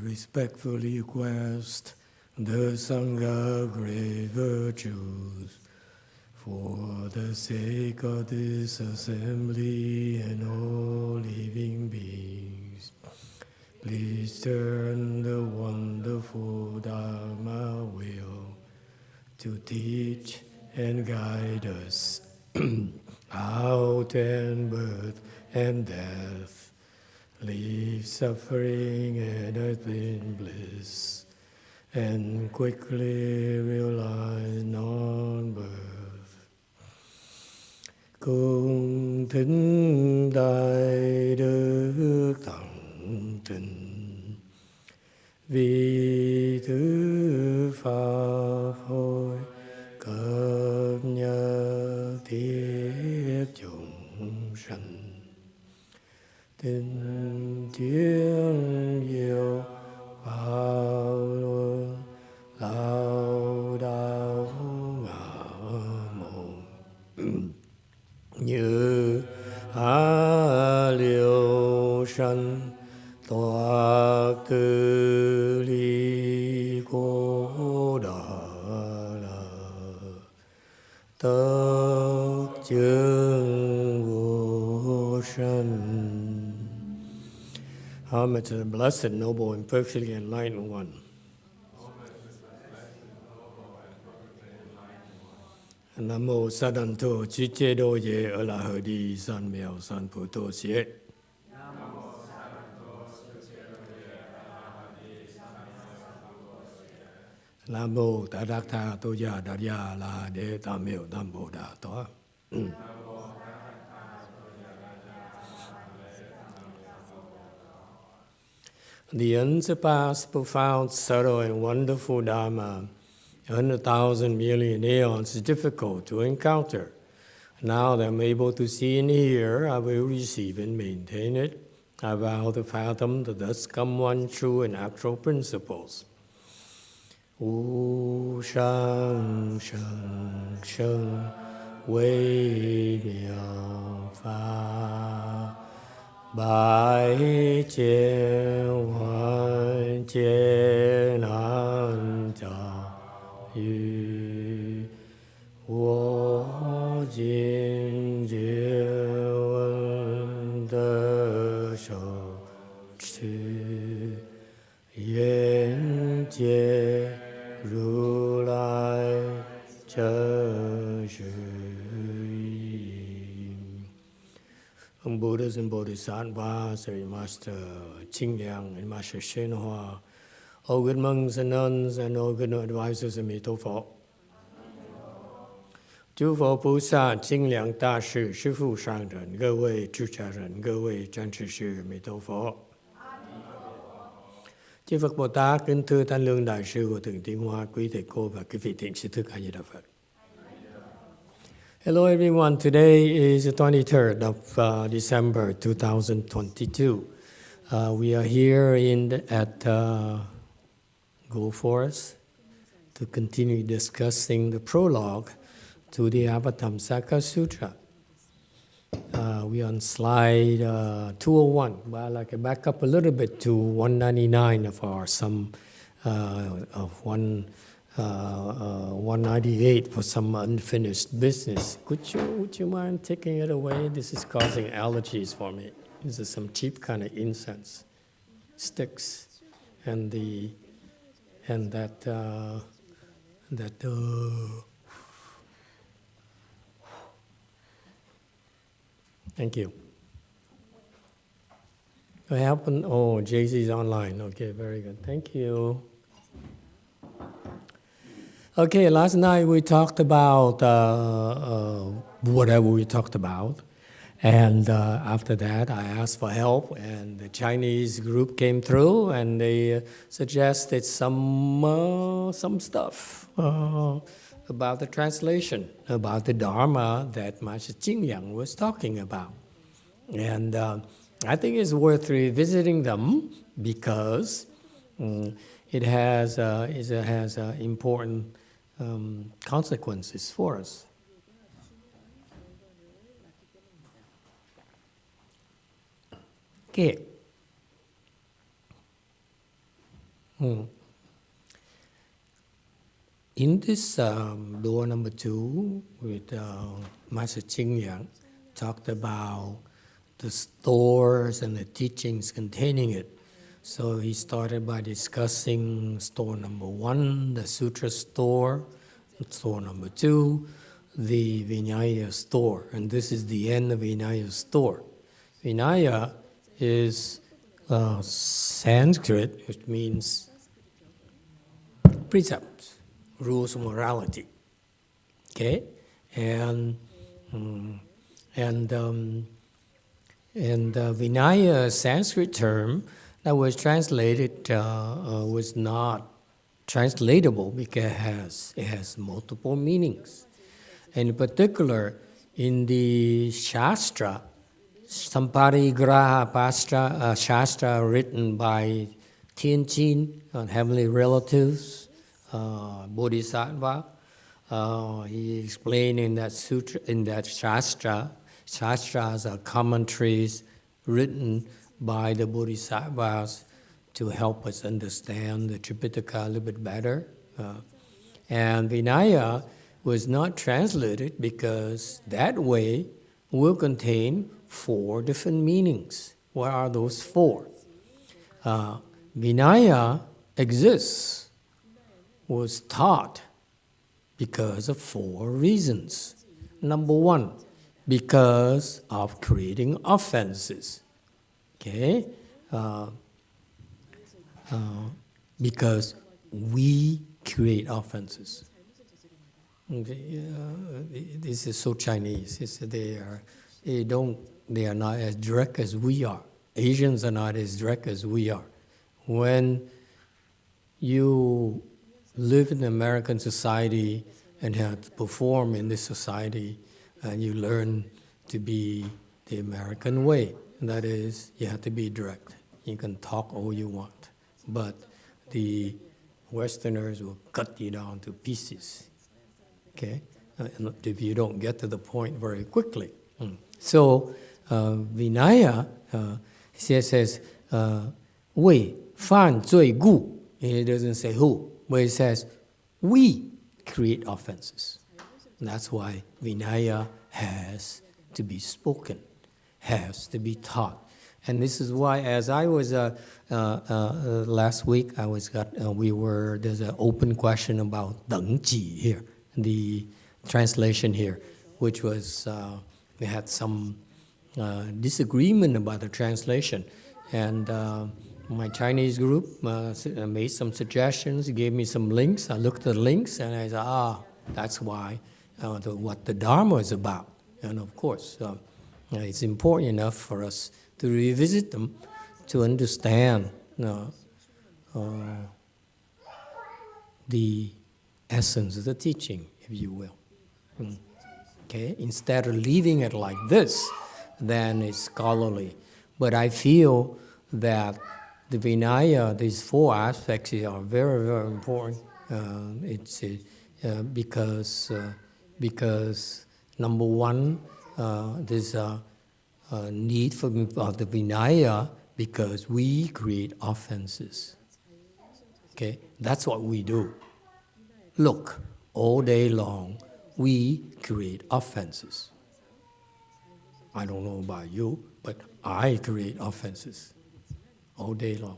respectfully request the Sangha great virtues for the sake of this assembly and all living beings. Please turn the wonderful Dharma wheel to teach and guide us out and birth and death, leave suffering and earthly bliss, and quickly realize non-birth. Cung thính đại đức thẳng tình, vì thứ pháp hội cập nhật thiết chúng sanh, tình chuyên diệu pháp luân lao đạo ngã mộng như liêu sanh toát từ ly cố đà la tất chứng vô sanh. Homage to the blessed, noble, and perfectly enlightened one. Nam mô Sa Đàn Thô Chí Chế Đô Ye Ở La Hờ Đi San Mèo San Phù Tô Xế. Nam mô Tát Đắc Tha Tô Gia Đà Gia La Đế Tam Miêu Tam Bồ Đà Tòa. The unsurpassed, profound, subtle, and wonderful Dharma, 100,000 million aeons, is difficult to encounter. Now that I'm able to see and hear, I will receive and maintain it. I vow to fathom the thus come one true and actual principles. Wu shang sheng sheng wei miao fa Bái chế hoan chế nan chào yu wo jin diệu ân de shou chư yen chế ru lai chơ shư. Buddhas and Bodhisattvas, our Master Ching Liang and Master YongHua, all good monks and nuns and all good advisors of Emitofuo. 诸佛菩萨、清凉大士、师父上人、各位出家人、各位trang trí sư Emitofuo. Chư Phật Bồ Tát, kính thưa Thanh Lương Đại sư của Thượng Tiến Hoa, quý thầy cô và quý vị thiện sư thức A Di Đà Phật. Hello everyone, today is the 23rd of December 2022. We are here at Go Forest to continue discussing the prologue to the Avatamsaka Sutra. We are on slide 201, but I'd like to back up a little bit to 199 of our of 198 for some unfinished business. Would you mind taking it away? This is causing allergies for me. This is some cheap kind of incense sticks, and thank you. What happened? Oh, JC's online. Okay, very good. Thank you. Okay, last night we talked about whatever we talked about. And after that, I asked for help, and the Chinese group came through, and they suggested some stuff about the translation, about the Dharma that Master Ching Liang was talking about. And I think it's worth revisiting them because it has important consequences for us. Okay. In this door number 2, with Master Ching Yang, talked about the stores and the teachings containing it. So he started by discussing store number 1, the Sutra store, store number 2, the Vinaya store. And this is the end of Vinaya store. Vinaya is Sanskrit, which means precepts, rules of morality. Okay? And Vinaya, Sanskrit term that was translated, was not translatable because it has multiple meanings. And in particular, in the Shastra, Samparigraha Shastra written by Tianjin on heavenly relatives, Bodhisattva, he explained in that sutra, in that Shastra. Shastras are commentaries written by the Bodhisattvas to help us understand the Tripitaka a little bit better. And Vinaya was not translated because that way will contain 4 different meanings. What are those 4? Vinaya exists, was taught because of 4 reasons. Number 1, because of creating offenses. Okay? Because we create offenses. This is so Chinese. They are not as direct as we are. Asians are not as direct as we are. When you live in American society and have to perform in this society, and you learn to be the American way. That is, you have to be direct. You can talk all you want, but the Westerners will cut you down to pieces. Okay, if you don't get to the point very quickly. So Vinaya says, 为犯罪故. It doesn't say who, but it says we create offenses. And that's why Vinaya has to be spoken, has to be taught. And this is why, as I was last week, there's an open question about 等级 here, the translation here, which was, we had some disagreement about the translation. And my Chinese group made some suggestions, gave me some links. I looked at the links and I said, that's why, what the Dharma is about. And of course, it's important enough for us to revisit them to understand the essence of the teaching, if you will. Okay? Instead of leaving it like this, then it's scholarly. But I feel that the Vinaya, these 4 aspects are very, very important. Because number 1, there's a need for the Vinaya because we create offenses. Okay, that's what we do. Look, all day long, we create offenses. I don't know about you, but I create offenses all day long.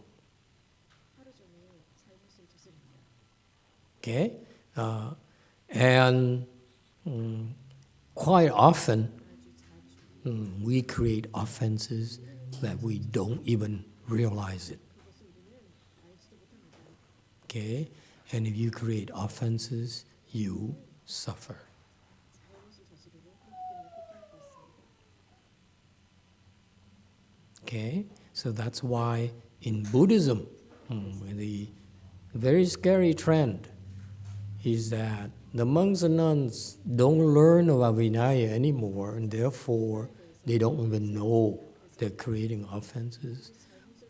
Okay, and quite often we create offenses that we don't even realize it. Okay, and if you create offenses, you suffer. Okay, so that's why in Buddhism, the very scary trend is that the monks and nuns don't learn about Vinaya anymore, and therefore they don't even know they're creating offenses,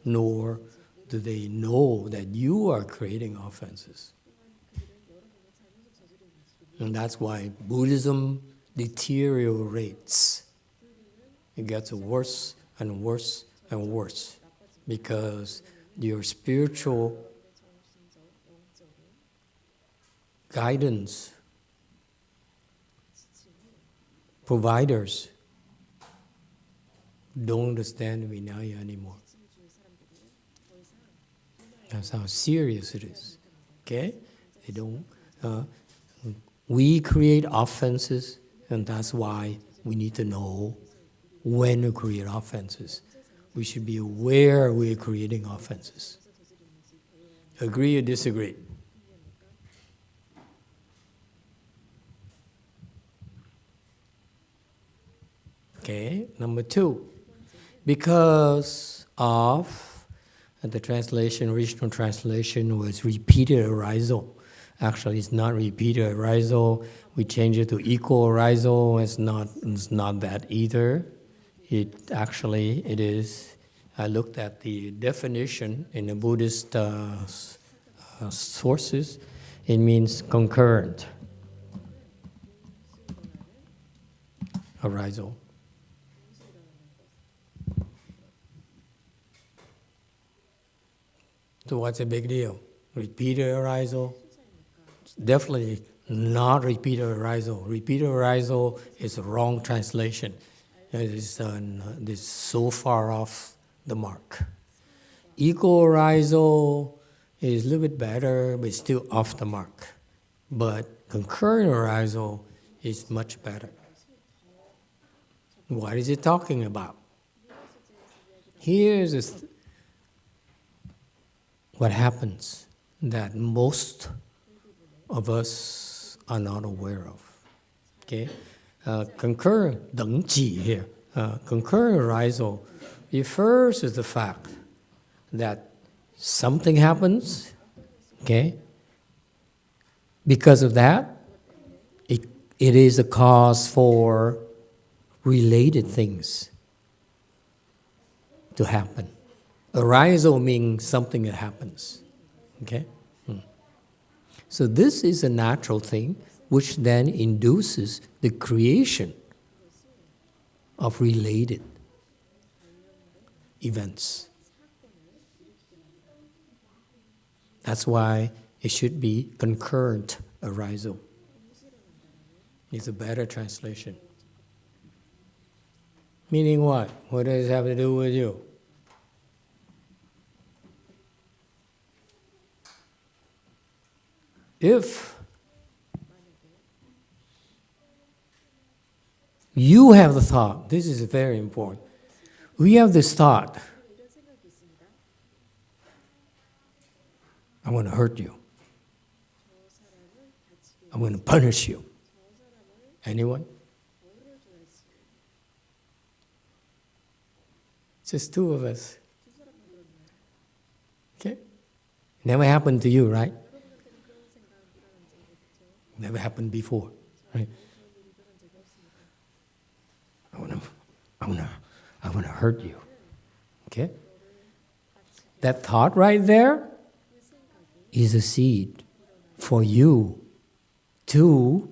nor do they know that you are creating offenses. And that's why Buddhism deteriorates. It gets worse and worse and worse because your spiritual guidance, providers don't understand Vinaya anymore. That's how serious it is. Okay? They don't. We create offenses, and that's why we need to know when to create offenses. We should be aware we're creating offenses. Agree or disagree? Okay, number 2. Because of the translation, original translation was repeated arisal. Actually, it's not repeated arisal. We change it to equal arisal. It's not that either. It is. I looked at the definition in the Buddhist sources. It means concurrent arisal. So what's the big deal? Repeated arisal? Definitely not repeated arisal. Repeated arisal is a wrong translation. It is so far off the mark. Equal arisal is a little bit better, but still off the mark. But concurrent arisal is much better. What is it talking about? Here's what happens that most of us are not aware of. Okay, concurrent 等己 here. Concurrent arisal refers to the fact that something happens. Okay, because of that, it is a cause for related things to happen. Arisal means something that happens. Okay? So this is a natural thing which then induces the creation of related events. That's why it should be concurrent arisal. It's a better translation. Meaning what? What does it have to do with you? If you have the thought, this is very important. We have this thought, I want to hurt you. I want to punish you. Anyone? Just two of us. Okay? Never happened to you, right? Never happened before, right? I want to hurt you. Okay? That thought right there is a seed for you to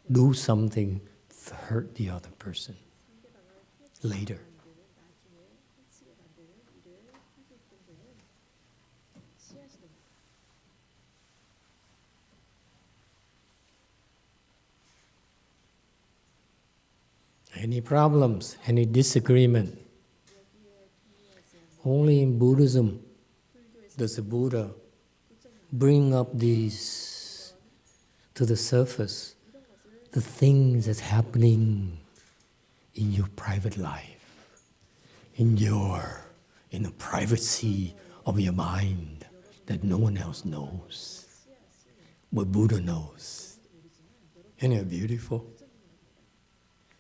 do something to hurt the other person later. Any problems, any disagreement? Only in Buddhism does the Buddha bring up these to the surface, the things that's happening in your private life, in the privacy of your mind that no one else knows, but Buddha knows. Isn't it beautiful?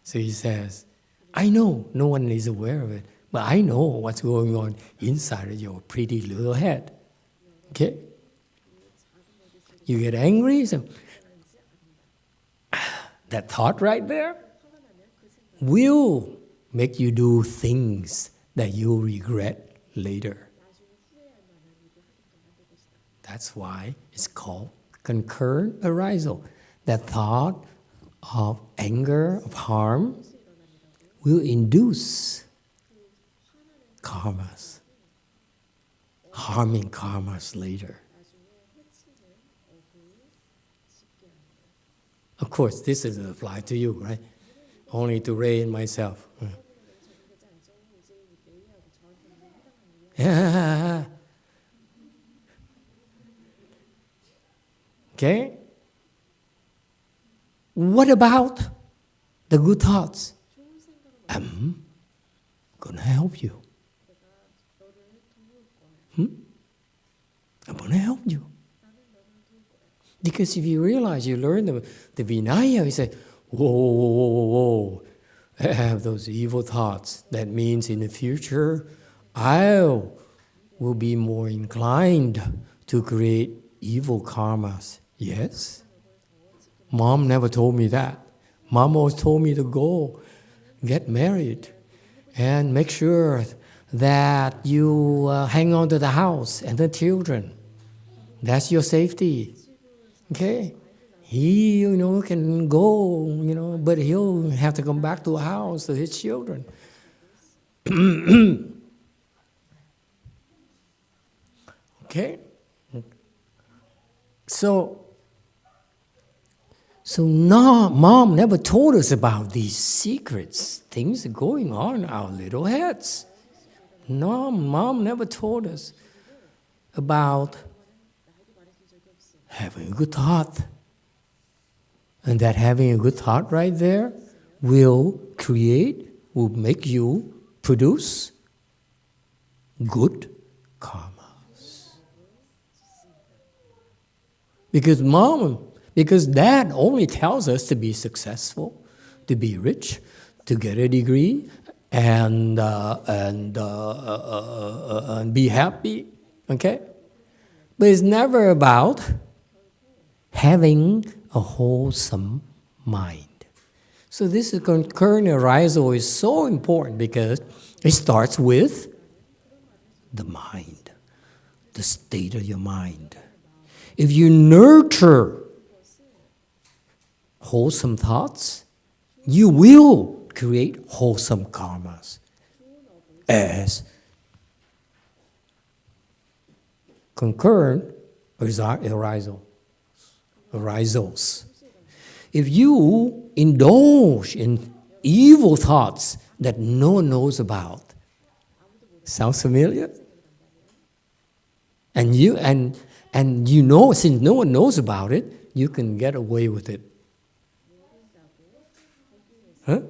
So he says, I know no one is aware of it, but I know what's going on inside of your pretty little head. Okay? You get angry, so that thought right there will make you do things that you'll regret later. That's why it's called concurrent arisal. That thought of anger, of harm, will induce karmas, harming karmas later. Of course, this doesn't apply to you, right? Only to Ray and myself. Yeah. Okay? What about the good thoughts? I'm going to help you. I'm going to help you. Because if you realize, you learn the Vinaya, you say, whoa, whoa, whoa, whoa, whoa. I have those evil thoughts. That means in the future, I will be more inclined to create evil karmas. Yes? Mom never told me that. Mom always told me to go, get married, and make sure that you hang on to the house and the children. That's your safety. Okay? He, can go, but he'll have to come back to the house to his children. Okay? So no, Mom never told us about these secrets, things going on in our little heads. No, Mom never told us about having a good thought. And that having a good thought right there will make you produce good karmas. Because Dad only tells us to be successful, to be rich, to get a degree, and be happy, okay? But it's never about having a wholesome mind. So this concurrent arisal is so important because it starts with the mind, the state of your mind. If you nurture wholesome thoughts, you will create wholesome karmas as concurrent arisals. If you indulge in evil thoughts that no one knows about, sounds familiar? And since no one knows about it, you can get away with it. Huh?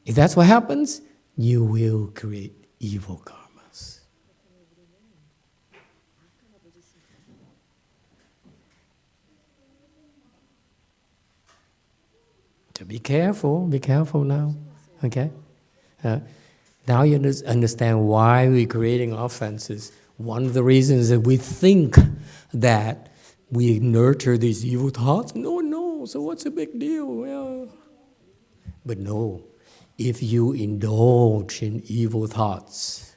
If that's what happens, you will create evil karmas. So be careful now, okay? Now you understand why we're creating offenses. One of the reasons that we think that we nurture these evil thoughts, no, so what's the big deal? Well, but no, if you indulge in evil thoughts,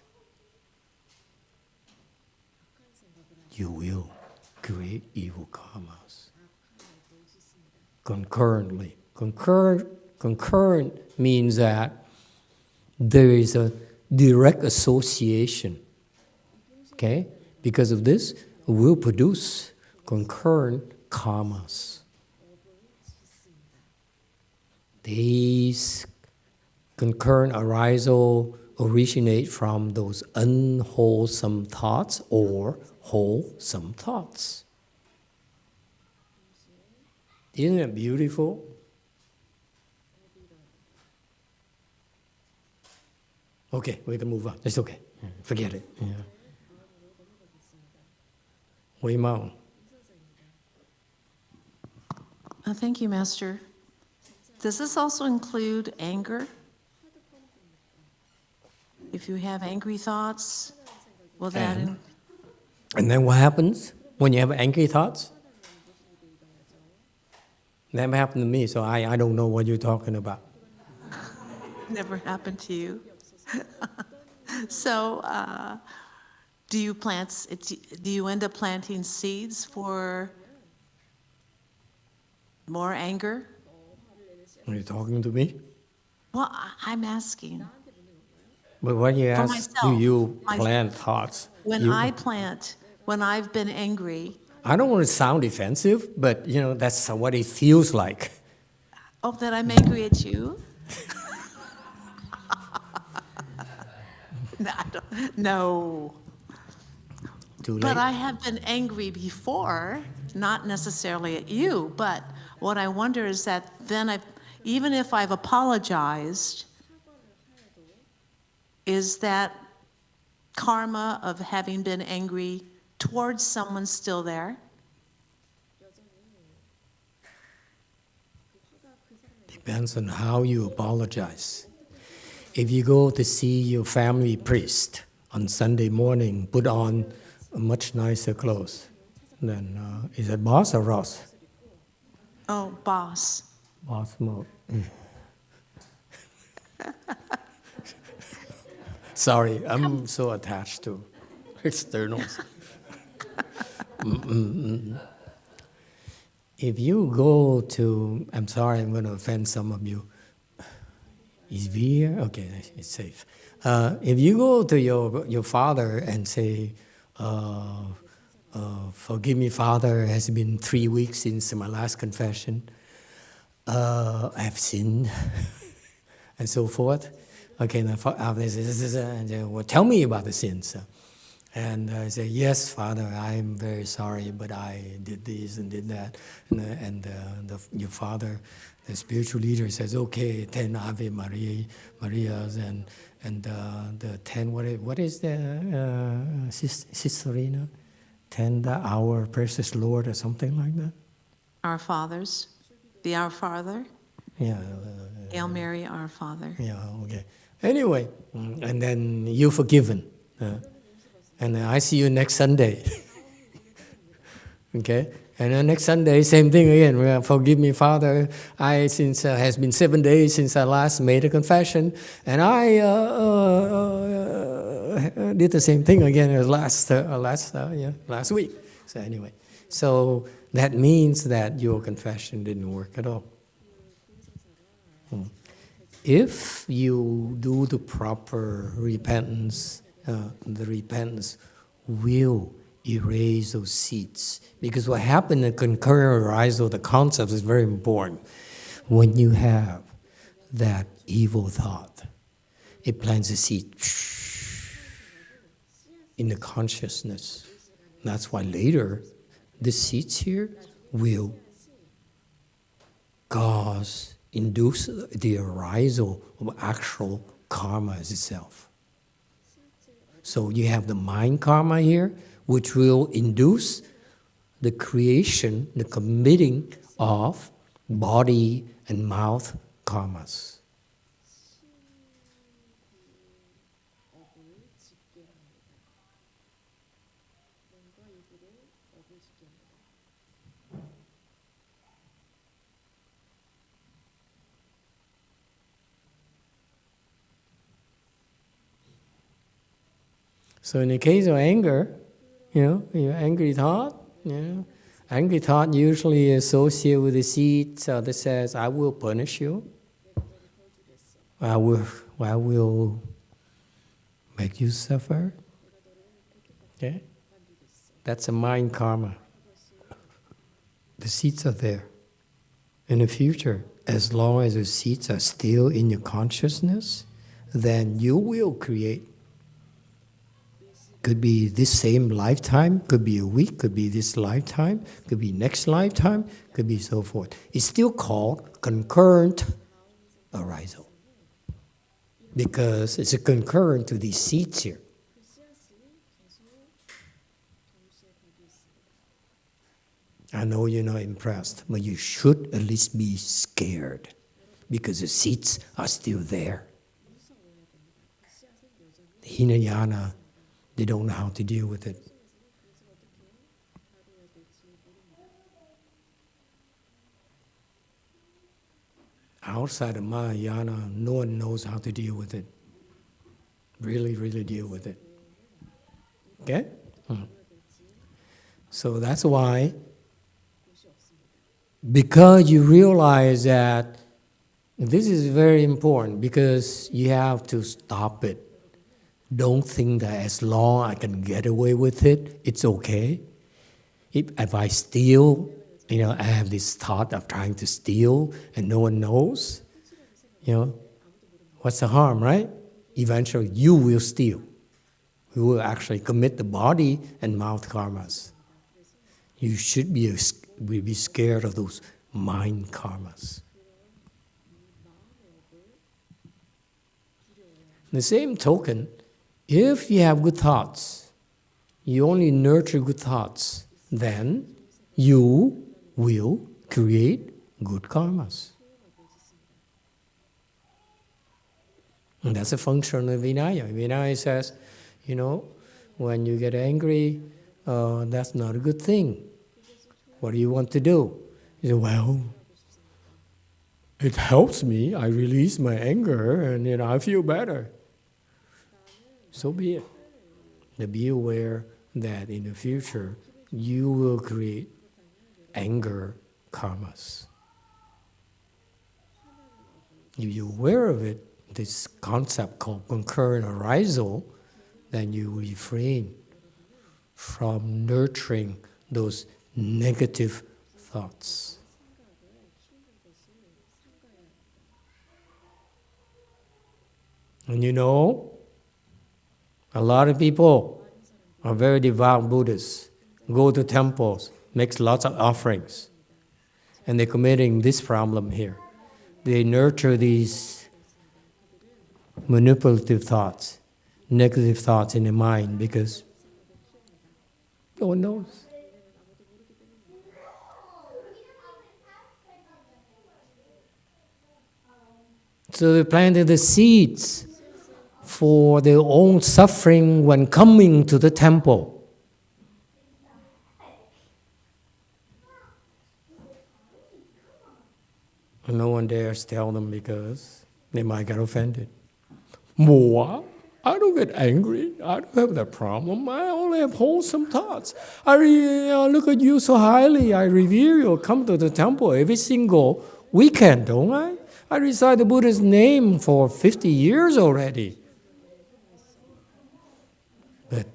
you will create evil karmas concurrently. Concurrent means that there is a direct association. Okay? Because of this, will produce concurrent karmas. These concurrent arisal originate from those unwholesome thoughts or wholesome thoughts. Isn't it beautiful? Okay, we can move on. It's okay. Forget it. Yeah. Wei Mao. Thank you, Master. Does this also include anger? If you have angry thoughts, will that... And then what happens when you have angry thoughts? Never happened to me, so I don't know what you're talking about. Never happened to you? So, do you end up planting seeds for more anger? Are you talking to me? Well, I'm asking. But when you ask, myself, do you plant thoughts? When I've been angry, I don't want to sound offensive, but that's what it feels like. Oh, that I'm angry at you? No, no. Too late. But I have been angry before, not necessarily at you, but what I wonder is that then even if I've apologized, is that karma of having been angry towards someone still there? Depends on how you apologize. If you go to see your family priest on Sunday morning, put on a much nicer clothes, then is it boss or Ross? Oh, boss. Boss mode. Sorry, I'm so attached to externals. If you go to, I'm sorry, I'm going to offend some of you. Is V here? Okay, it's safe. If you go to your father and say, forgive me, Father, it has been 3 weeks since my last confession. I have sinned, and so forth. Okay, now after this, well, tell me about the sins. And I say, yes, Father, I'm very sorry, but I did this and did that. And your father, the spiritual leader, says, okay, 10 Ave Marias and the 10, what is the, Sister Rena? 10 Our Precious Lord or something like that? Our Fathers. The Our Father. Yeah. Hail Mary, Our Father. Yeah, okay. Anyway, and then you're forgiven. And I see you next Sunday. Okay? And then next Sunday, same thing again. Well, forgive me, Father. Since has been 7 days since I last made a confession, and I did the same thing again as last week. So anyway, so that means that your confession didn't work at all. If you do the proper repentance, the repentance will erase those seeds. Because what happened in concurrent arisal, the concept is very important. When you have that evil thought, it plants a seed in the consciousness. That's why later, the seeds here will induce the arisal of actual karma as itself. So you have the mind karma here, which will induce the creation, the committing of body and mouth karmas. So in the case of anger, your angry thought, angry thought usually associated with the seed that says, I will punish you. I will make you suffer. Okay? That's a mind karma. The seeds are there. In the future, as long as the seeds are still in your consciousness, then you will create. Could be this same lifetime, could be a week, could be this lifetime, could be next lifetime, could be so forth. It's still called concurrent arisal. Because it's a concurrent to these seeds here. I know you're not impressed, but you should at least be scared. Because the seeds are still there. The Hinayana, they don't know how to deal with it. Outside of Mahayana, no one knows how to deal with it. Really, really deal with it. Okay? So that's why, because you realize that this is very important, because you have to stop it. Don't think that as long as I can get away with it, it's okay. If I steal, I have this thought of trying to steal and no one knows, what's the harm, right? Eventually you will steal. You will actually commit the body and mouth karmas. You should be scared of those mind karmas. The same token, if you have good thoughts, you only nurture good thoughts, then you will create good karmas. And that's a function of Vinaya. Vinaya says, when you get angry, that's not a good thing. What do you want to do? You say, well, it helps me. I release my anger and I feel better. So be it. But be aware that in the future, you will create anger karmas. If you're aware of it, this concept called concurrent arisal, then you refrain from nurturing those negative thoughts. And a lot of people are very devout Buddhists, go to temples, makes lots of offerings, and they're committing this problem here. They nurture these manipulative thoughts, negative thoughts in the mind because no one knows. So they planted the seeds for their own suffering when coming to the temple. And no one dares tell them because they might get offended. More, I don't get angry. I don't have that problem. I only have wholesome thoughts. I look at you so highly. I revere you. Come to the temple every single weekend, don't I? I recite the Buddha's name for 50 years already. But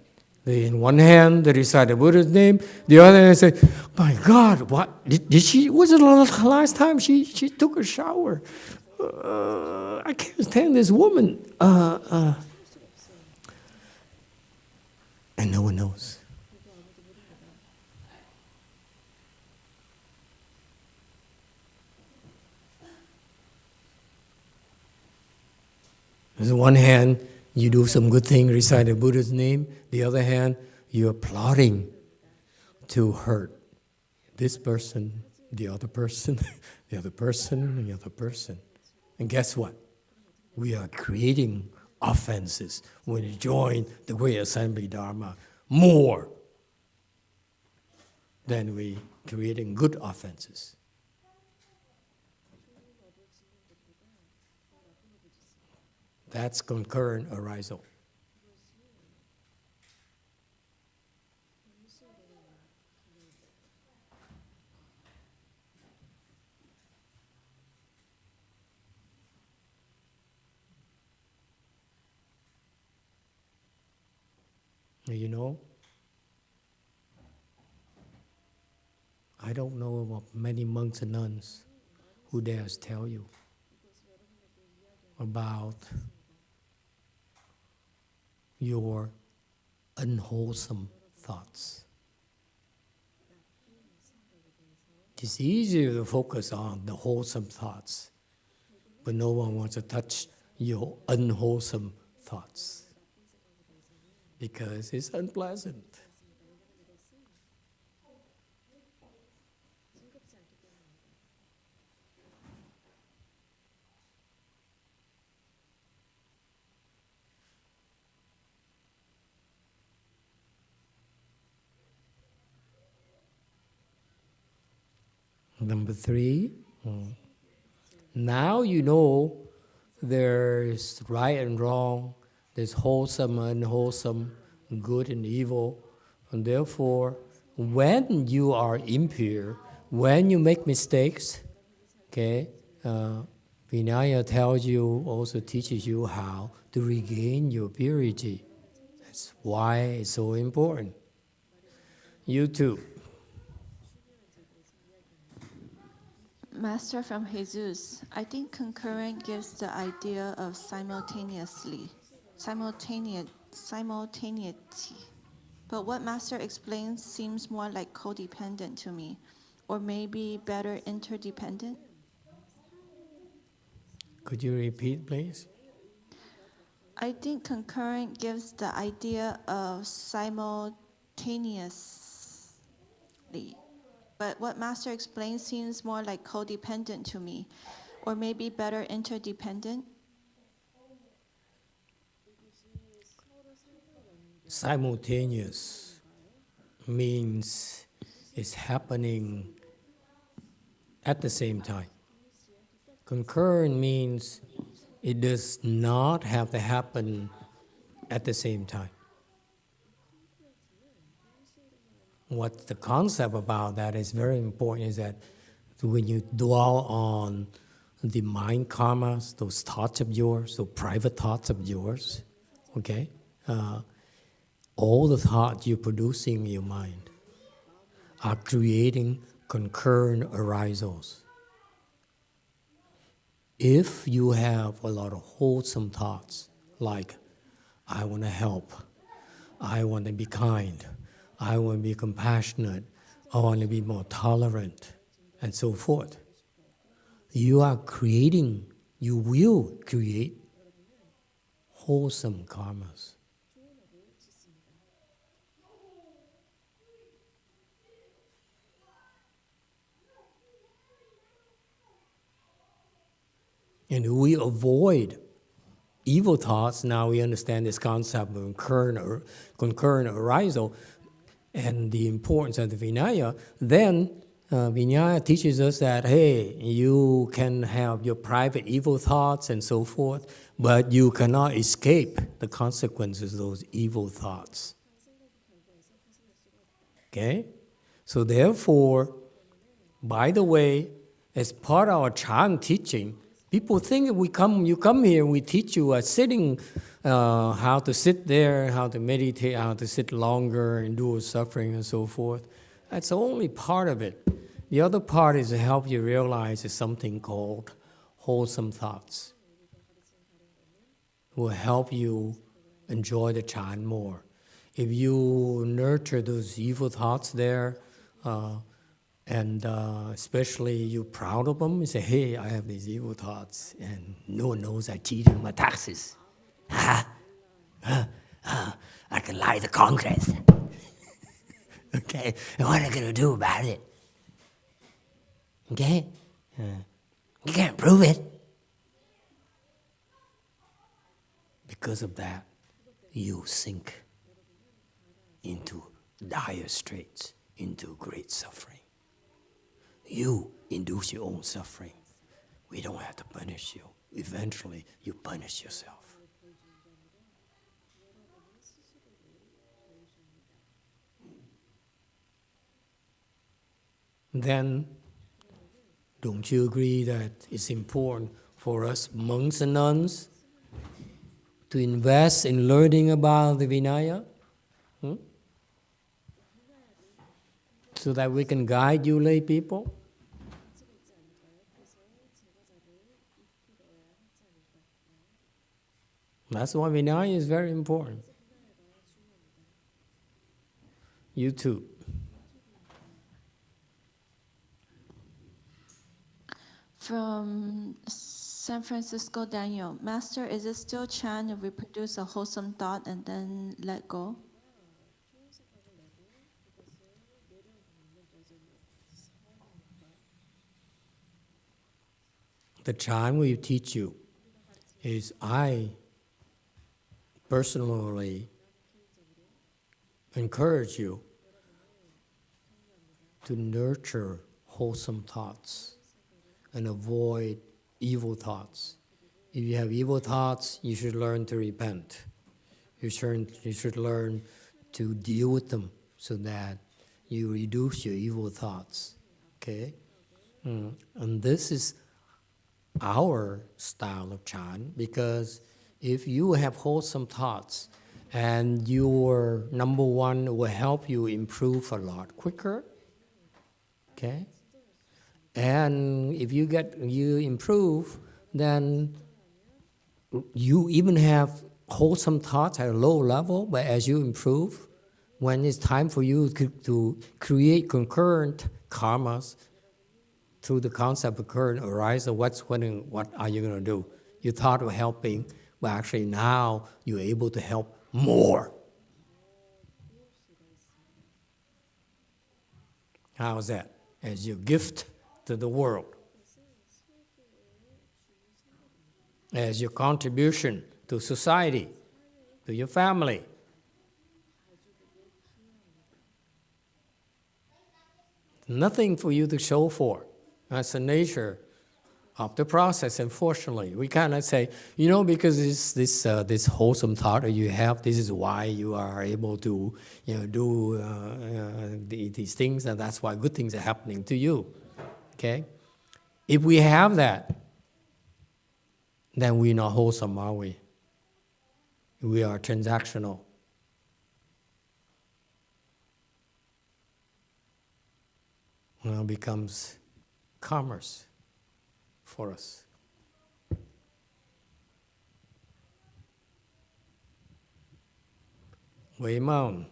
in one hand, they recite the Buddha's name. The other hand, say, my God, what? Did she, was it the last time she took a shower? I can't stand this woman. And no one knows. On the one hand, you do some good thing, recite the Buddha's name. The other hand, you're plotting to hurt this person, the other person, the other person, and the other person. And guess what? We are creating offenses when you join the Great Assembly Dharma more than we creating good offenses. That's concurrent arisal. I don't know of many monks and nuns who dares tell you about your unwholesome thoughts. It's easier to focus on the wholesome thoughts, but no one wants to touch your unwholesome thoughts because it's unpleasant. Number 3, now you know there's right and wrong, there's wholesome and unwholesome, good and evil, and therefore, when you are impure, when you make mistakes, Vinaya tells you, also teaches you how to regain your purity. That's why it's so important. You too. Master from Jesus, I think concurrent gives the idea of simultaneity. But what Master explains seems more like codependent to me, or maybe better interdependent. Could you repeat, please? I think concurrent gives the idea of simultaneously. But what Master explains seems more like codependent to me, or maybe better interdependent. Simultaneous means it's happening at the same time. Concurrent means it does not have to happen at the same time. What the concept about that is very important is that when you dwell on the mind karmas, those thoughts of yours, those private thoughts of yours, okay? All the thoughts you're producing in your mind are creating concurrent arisals. If you have a lot of wholesome thoughts, like, I want to help, I want to be kind, I want to be compassionate, I want to be more tolerant, and so forth, you will create wholesome karmas. And we avoid evil thoughts. Now we understand this concept of concurrent arisal and the importance of the Vinaya. Then Vinaya teaches us that, hey, you can have your private evil thoughts and so forth, but you cannot escape the consequences of those evil thoughts. Okay? So therefore, by the way, as part of our Chan teaching, people think you come here, we teach you sitting, how to sit there, how to meditate, how to sit longer, endure suffering, and so forth. That's only part of it. The other part is to help you realize there's something called wholesome thoughts. Will help you enjoy the Chan more. If you nurture those evil thoughts there, and especially you're proud of them, you say, hey, I have these evil thoughts, and no one knows I cheated my taxes. I can lie to Congress. Okay, and what are you going to do about it? Okay? You can't prove it. Because of that, you sink into dire straits, into great suffering. You induce your own suffering. We don't have to punish you. Eventually, you punish yourself. Then, don't you agree that it's important for us monks and nuns to invest in learning about the Vinaya? So that we can guide you lay people? That's why Vinaya is very important. You too. From San Francisco, Daniel. Master, is it still Chan if we produce a wholesome thought and then let go? The Chan we teach you is I personally encourage you to nurture wholesome thoughts and avoid evil thoughts. If you have evil thoughts, you should learn to repent. You should learn to deal with them so that you reduce your evil thoughts. Okay? And this is our style of Chan, because if you have wholesome thoughts and your number one will help you improve a lot quicker, okay? And if you improve, then you even have wholesome thoughts at a low level, but as you improve, when it's time for you to create concurrent karmas through the concept of current arising, what are you going to do? You thought of helping, but actually now you're able to help more. How's that? As your gift to the world. As your contribution to society, to your family. Nothing for you to show for. That's the nature of the process, unfortunately. We cannot say, because it's this wholesome thought that you have, this is why you are able to do these things, and that's why good things are happening to you. Okay? If we have that, then we're not wholesome, are we? We are transactional. Now becomes commerce for us. Wei Mao.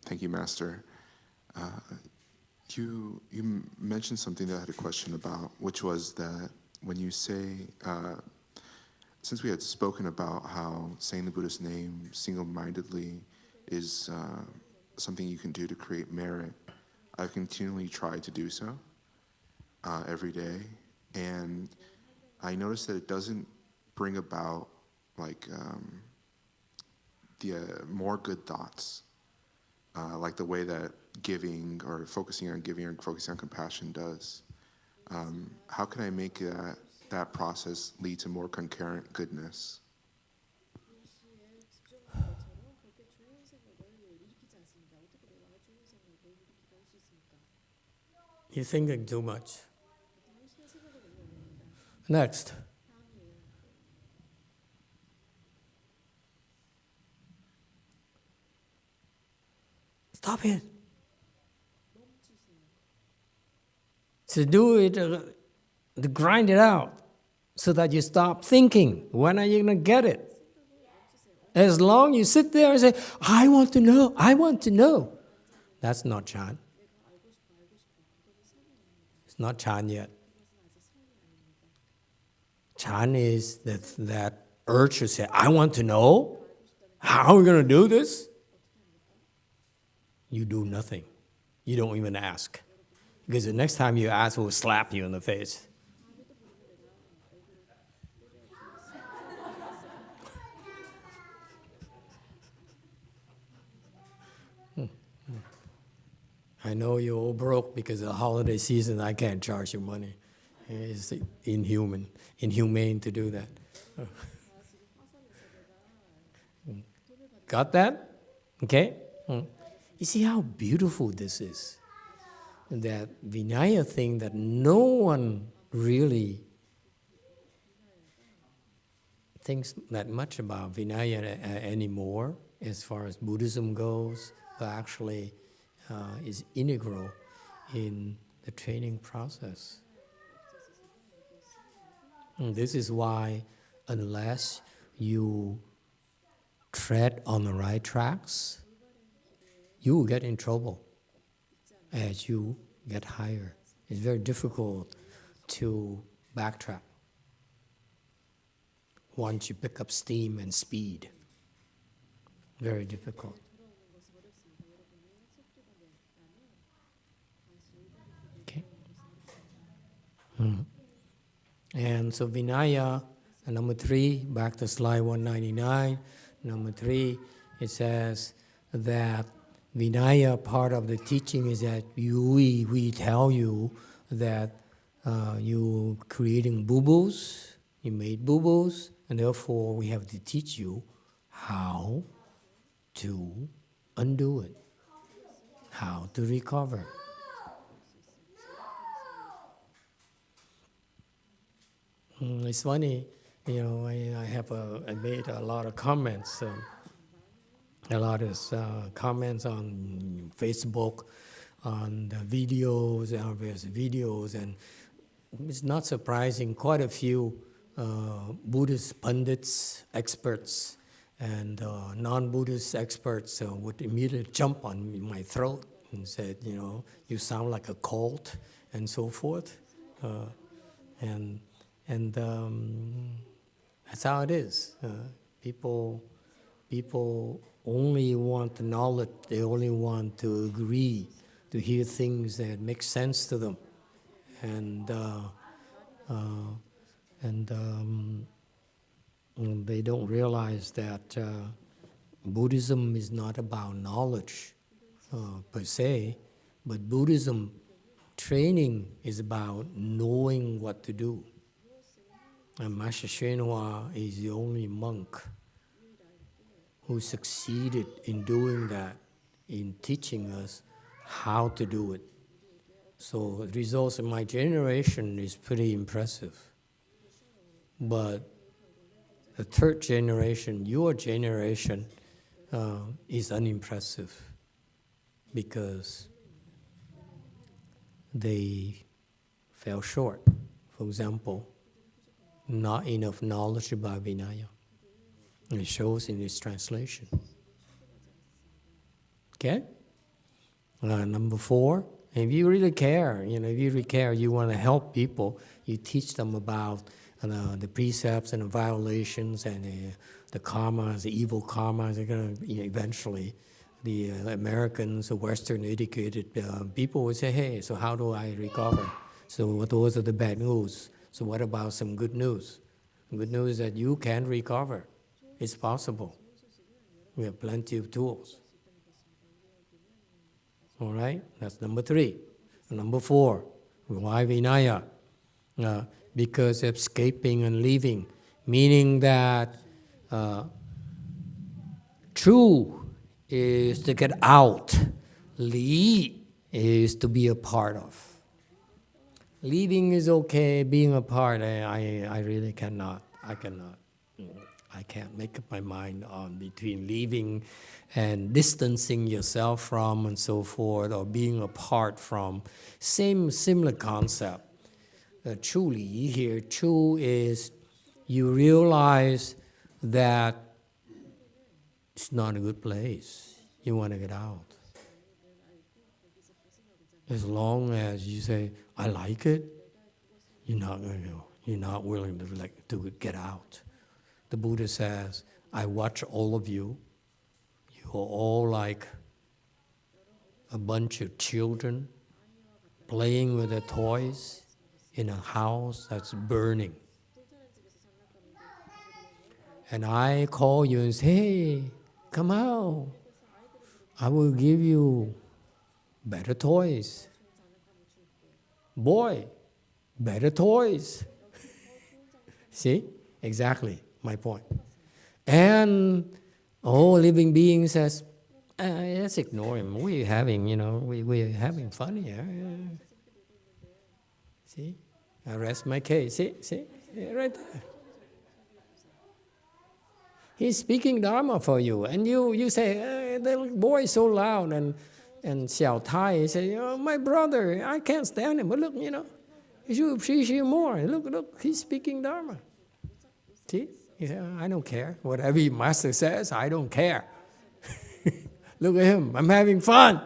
Thank you, Master. You mentioned something that I had a question about, which was that when you say, since we had spoken about how saying the Buddha's name single-mindedly is something you can do to create merit, I've continually tried to do so every day, and I noticed that it doesn't bring about the more good thoughts, like the way that giving or focusing on giving or focusing on compassion does. How can I make that process lead to more concurrent goodness? You're thinking too much. Next. Stop it. To do it, to grind it out so that you stop thinking. When are you going to get it? As long as you sit there and say, I want to know, I want to know. That's not Chan. It's not Chan yet. Chan is that urge to say, I want to know. How are we going to do this? You do nothing. You don't even ask. Because the next time you ask, we'll slap you in the face. I know you're all broke because of the holiday season. I can't charge you money. It's inhumane to do that. Got that? Okay? You see how beautiful this is? That Vinaya thing that no one really thinks that much about Vinaya anymore as far as Buddhism goes, but actually is integral in the training process. And this is why unless you tread on the right tracks, you will get in trouble as you get higher. It's very difficult to backtrack once you pick up steam and speed. Very difficult. Okay. And so Vinaya, number 3, back to slide 199. Number 3, it says that Vinaya, part of the teaching is that we tell you that you creating boo-boos, you made boo-boos, and therefore we have to teach you how to undo it, how to recover. It's funny, I made a lot of comments a lot of comments on Facebook, on the videos, various videos, and it's not surprising, quite a few Buddhist pundits, experts, and non-Buddhist experts would immediately jump on my throat and said, you sound like a cult, and so forth. And that's how it is. People only want the knowledge. They only want to agree, to hear things that make sense to them, and they don't realize that Buddhism is not about knowledge per se, but Buddhism training is about knowing what to do. And Master YongHua is the only monk who succeeded in doing that, in teaching us how to do it. So the results in my generation is pretty impressive. But the third generation, your generation, is unimpressive because they fell short. For example, not enough knowledge about Vinaya. And it shows in its translation. Okay? Number 4, if you really care, you want to help people, you teach them about the precepts and the violations and the karmas, the evil karmas. They're going to eventually, the Americans, the Western educated people will say, hey, so how do I recover? So those are the bad news. So what about some good news? Good news is that you can recover. It's possible. We have plenty of tools. All right? That's number 3. And number 4, why Vinaya? Because escaping and leaving, meaning that true is to get out. Li is to be a part of. Leaving is okay, being a part, I really cannot. I can't make up my mind on between leaving and distancing yourself from and so forth, or being apart from. Similar concept. Truly here, true is you realize that it's not a good place. You want to get out. As long as you say, I like it, you're not willing to get out. The Buddha says, I watch all of you. You're all like a bunch of children playing with their toys in a house that's burning. And I call you and say, hey, come out. I will give you better toys. Boy, better toys. See? Exactly my point. And living being says, let's ignore him. We're having fun here. See? I rest my case. See? Right there. He's speaking Dharma for you. And you say, the boy is so loud. And Xiao Tai say, my brother, I can't stand him. But look, you should appreciate him more. Look, he's speaking Dharma. See? He said, I don't care. Whatever your master says, I don't care. Look at him. I'm having fun.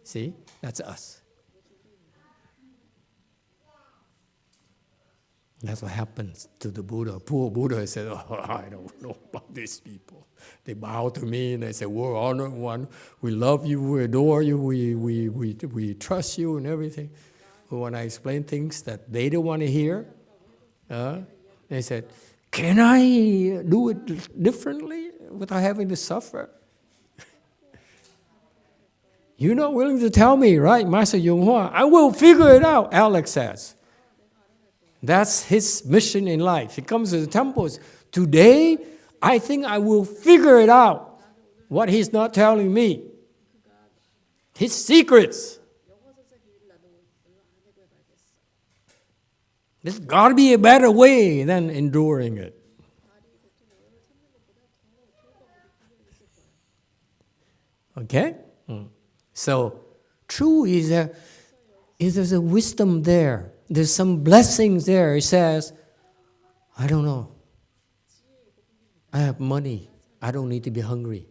See? That's us. That's what happens to the Buddha. Poor Buddha said, I don't know about these people. They bow to me and they say, we're honored one. We love you, we adore you, we trust you and everything. But when I explain things that they don't want to hear, they said, can I do it differently without having to suffer? You're not willing to tell me, right, Master YongHua? I will figure it out, Alex says. That's his mission in life. He comes to the temples. Today, I think I will figure it out, what he's not telling me. His secrets. There's got to be a better way than enduring it. Okay? So, true is there's a wisdom there. There's some blessings there. It says, I don't know. I have money. I don't need to be hungry.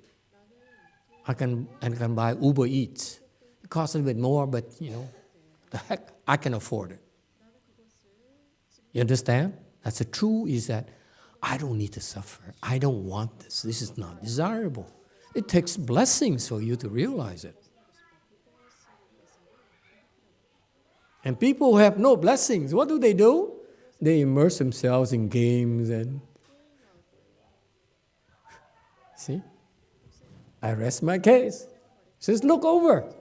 I can buy Uber Eats. It costs a little bit more, but the heck, I can afford it. You understand? That's the truth is that I don't need to suffer. I don't want this. This is not desirable. It takes blessings for you to realize it. And people who have no blessings, what do? They immerse themselves in games and... See? I rest my case. Says, look over.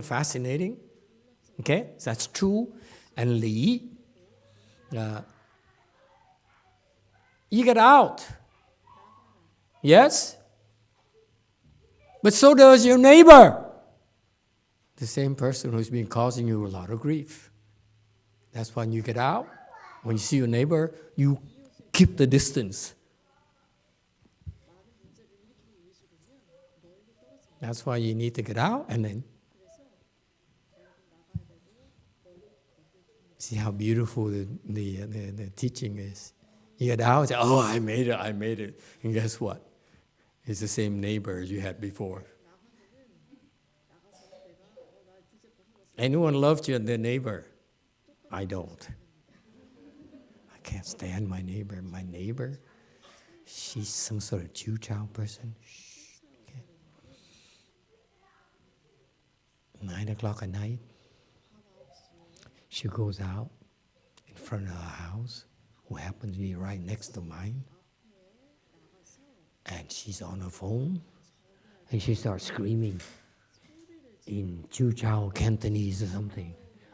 Fascinating. Okay, so that's true. And Li, you get out. Yes? But so does your neighbor. The same person who's been causing you a lot of grief. That's when you get out. When you see your neighbor, you keep the distance. That's why you need to get out and then see how beautiful the teaching is. You get out and say, oh, I made it. And guess what? It's the same neighbor as you had before. Anyone loves your neighbor? I don't. I can't stand my neighbor. My neighbor, she's some sort of Jew child person. Shh. Okay. 9 o'clock at night, she goes out in front of her house, who happens to be right next to mine, and she's on her phone, and she starts screaming in Chuchao Cantonese or something.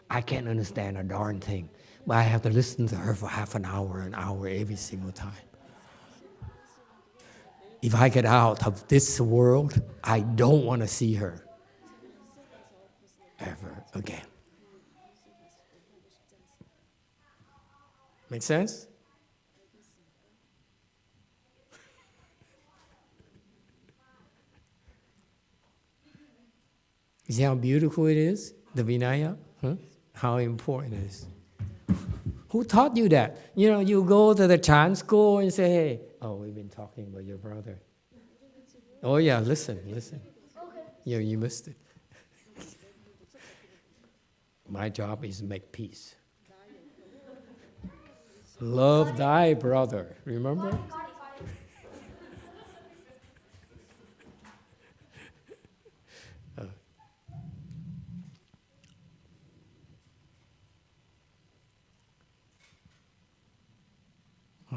I can't understand a darn thing, but I have to listen to her for half an hour every single time. If I get out of this world, I don't want to see her ever again. Make sense? You see how beautiful it is, the Vinaya? Huh? How important it is. Who taught you that? You go to the Chan school and say, hey, oh, we've been talking about your brother. Oh yeah, listen. Okay. You missed it. My job is to make peace. Love thy brother, remember?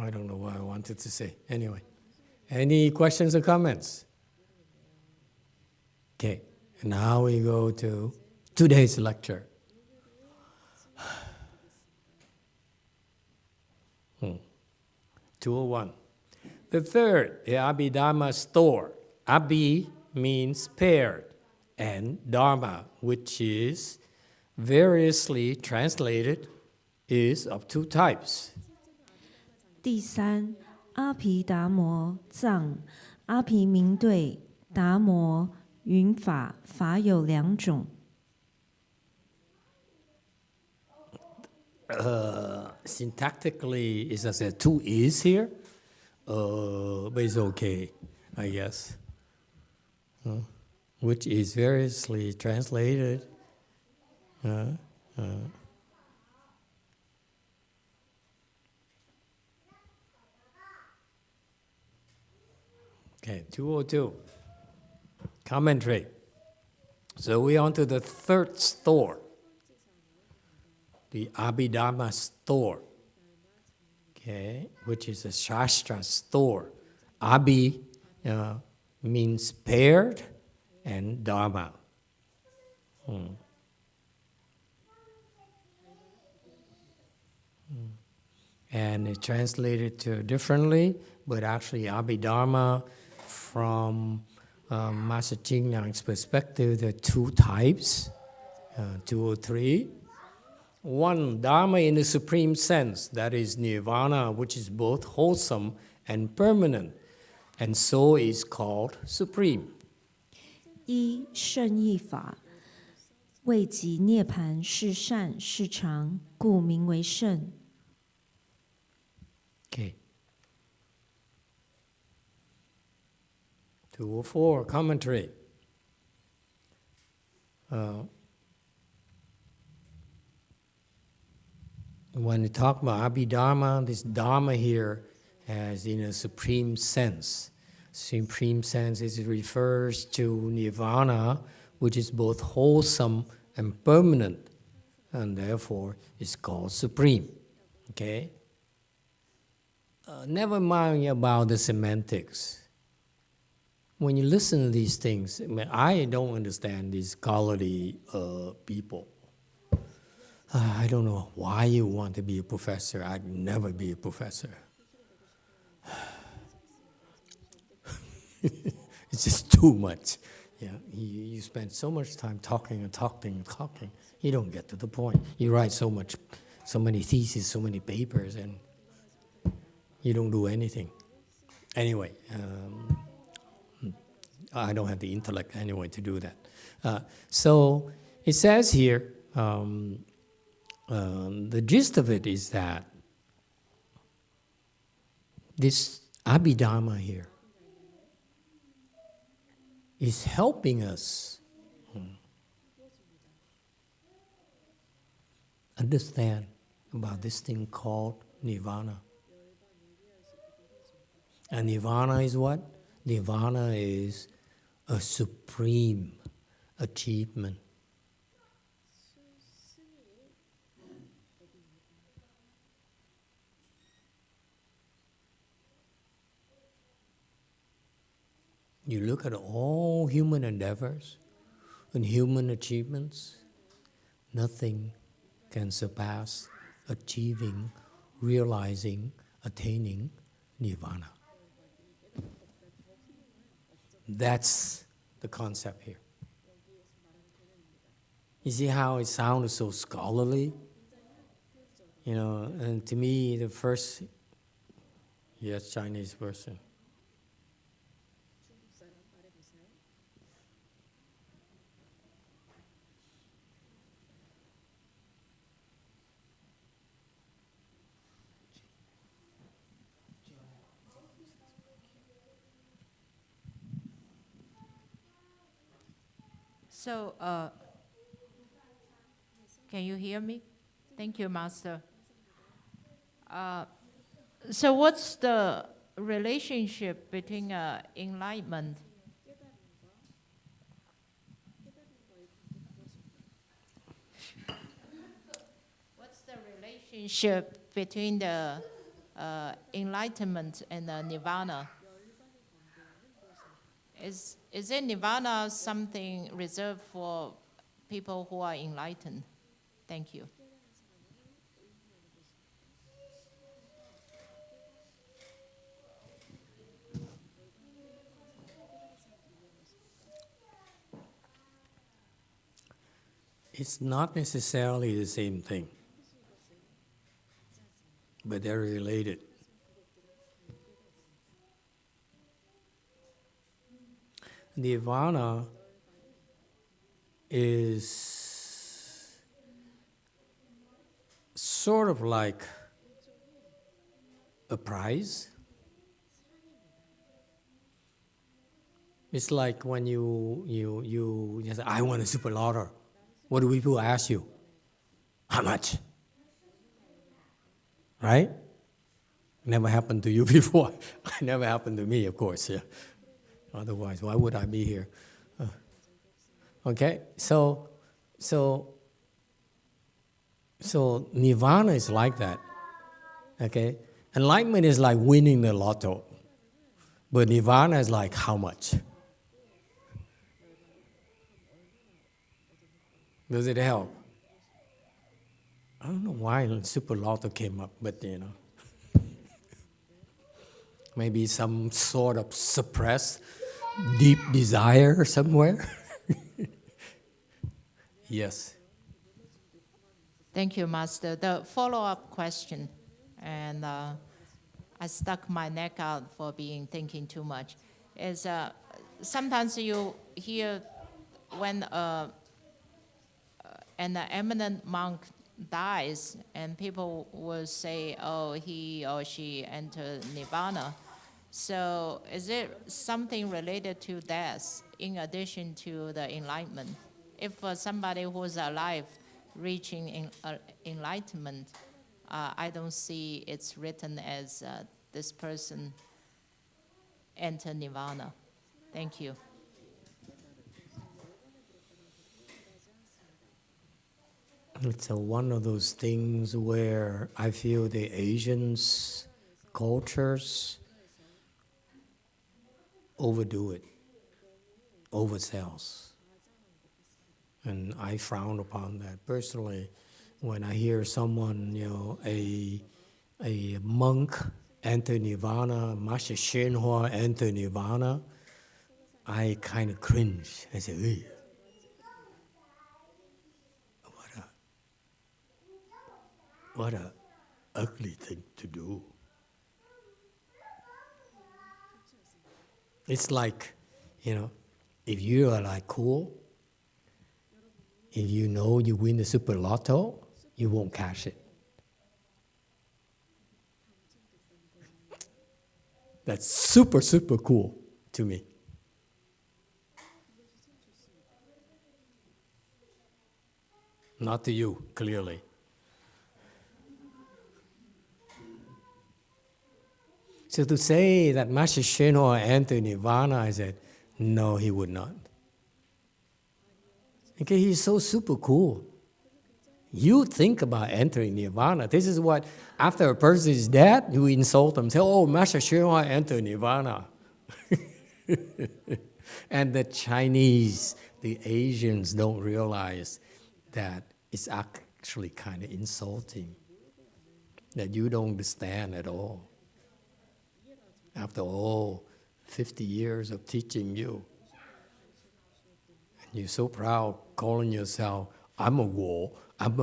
I don't know what I wanted to say. Anyway, any questions or comments? Okay, now we go to today's lecture. 201. The third, the Abhidharma store. Abhi means paired, and Dharma, which is variously translated, is of two types. 第三，阿毗达摩藏，阿毗名对，达摩云法，法有两种。Syntactically, it says two is here, but it's okay, I guess. Which is variously translated. Okay, 202. Commentary. So we're on to the third store. The Abhidharma store, okay, which is a Shastra store. Abhi means paired, and Dharma. And it's translated to differently, but actually Abhidharma, from Master Chingyang's perspective, there are two types, 203. one, Dharma in the supreme sense, that is nirvana, which is both wholesome and permanent, and so is called supreme. 一圣义法，为即涅盘是善是常，故名为圣。 Okay. 204 commentary. When we talk about Abhidharma, this Dharma here has in a supreme sense. Supreme sense is it refers to nirvana, which is both wholesome and permanent, and therefore is called supreme. Okay? Never mind about the semantics. When you listen to these things, I don't understand these scholarly people. I don't know why you want to be a professor. I'd never be a professor. It's just too much. Yeah, you spend so much time talking and talking and talking. You don't get to the point. You write so many theses, so many papers, and you don't do anything. Anyway, I don't have the intellect anyway to do that. So it says here, the gist of it is that this Abhidharma here is helping us understand about this thing called nirvana. And nirvana is what? Nirvana is a supreme achievement. You look at all human endeavors and human achievements, nothing can surpass achieving, realizing, attaining nirvana. That's the concept here. You see how it sounds so scholarly? You know, and to me, the first, yes, Chinese person. So, can you hear me? Thank you, Master. So what's the relationship between enlightenment? What's the relationship between the enlightenment and nirvana? Is it nirvana something reserved for people who are enlightened? Thank you. It's not necessarily the same thing, but they're related. Nirvana is sort of like a prize. It's like when you say, I want a super lotto. What do people ask you? How much? Right? Never happened to you before. Never happened to me, of course. Yeah. Otherwise, why would I be here? Okay, so nirvana is like that. Okay, enlightenment is like winning the lotto, but nirvana is like how much? Does it help? I don't know why super lotto came up, but you know, maybe some sort of suppressed deep desire somewhere. Yes. Thank you, Master. The follow-up question, and I stuck my neck out for thinking too much, is sometimes you hear when an eminent monk dies, and people will say, oh, he or she entered nirvana. So is it something related to death in addition to the enlightenment? If somebody who's alive reaching enlightenment, I don't see it's written as this person enter nirvana. Thank you. It's one of those things where I feel the Asians cultures overdo it, oversells. And I frown upon that personally. When I hear someone, a monk enter nirvana, Master YongHua enter nirvana, I kind of cringe. I say, "Ugh. What a ugly thing to do." It's like, if you are like cool, if you know you win the super lotto, you won't cash it. That's super, super cool to me. Not to you, clearly. So to say that Master YongHua entered nirvana, I said, no, he would not. Okay, he's so super cool. You think about entering nirvana. This is what, after a person is dead, you insult them. Say, oh, Master YongHua entered nirvana. And the Chinese, the Asians don't realize that it's actually kind of insulting, that you don't understand at all. After all 50 years of teaching you, and you're so proud calling yourself, I'm a Wo, I'm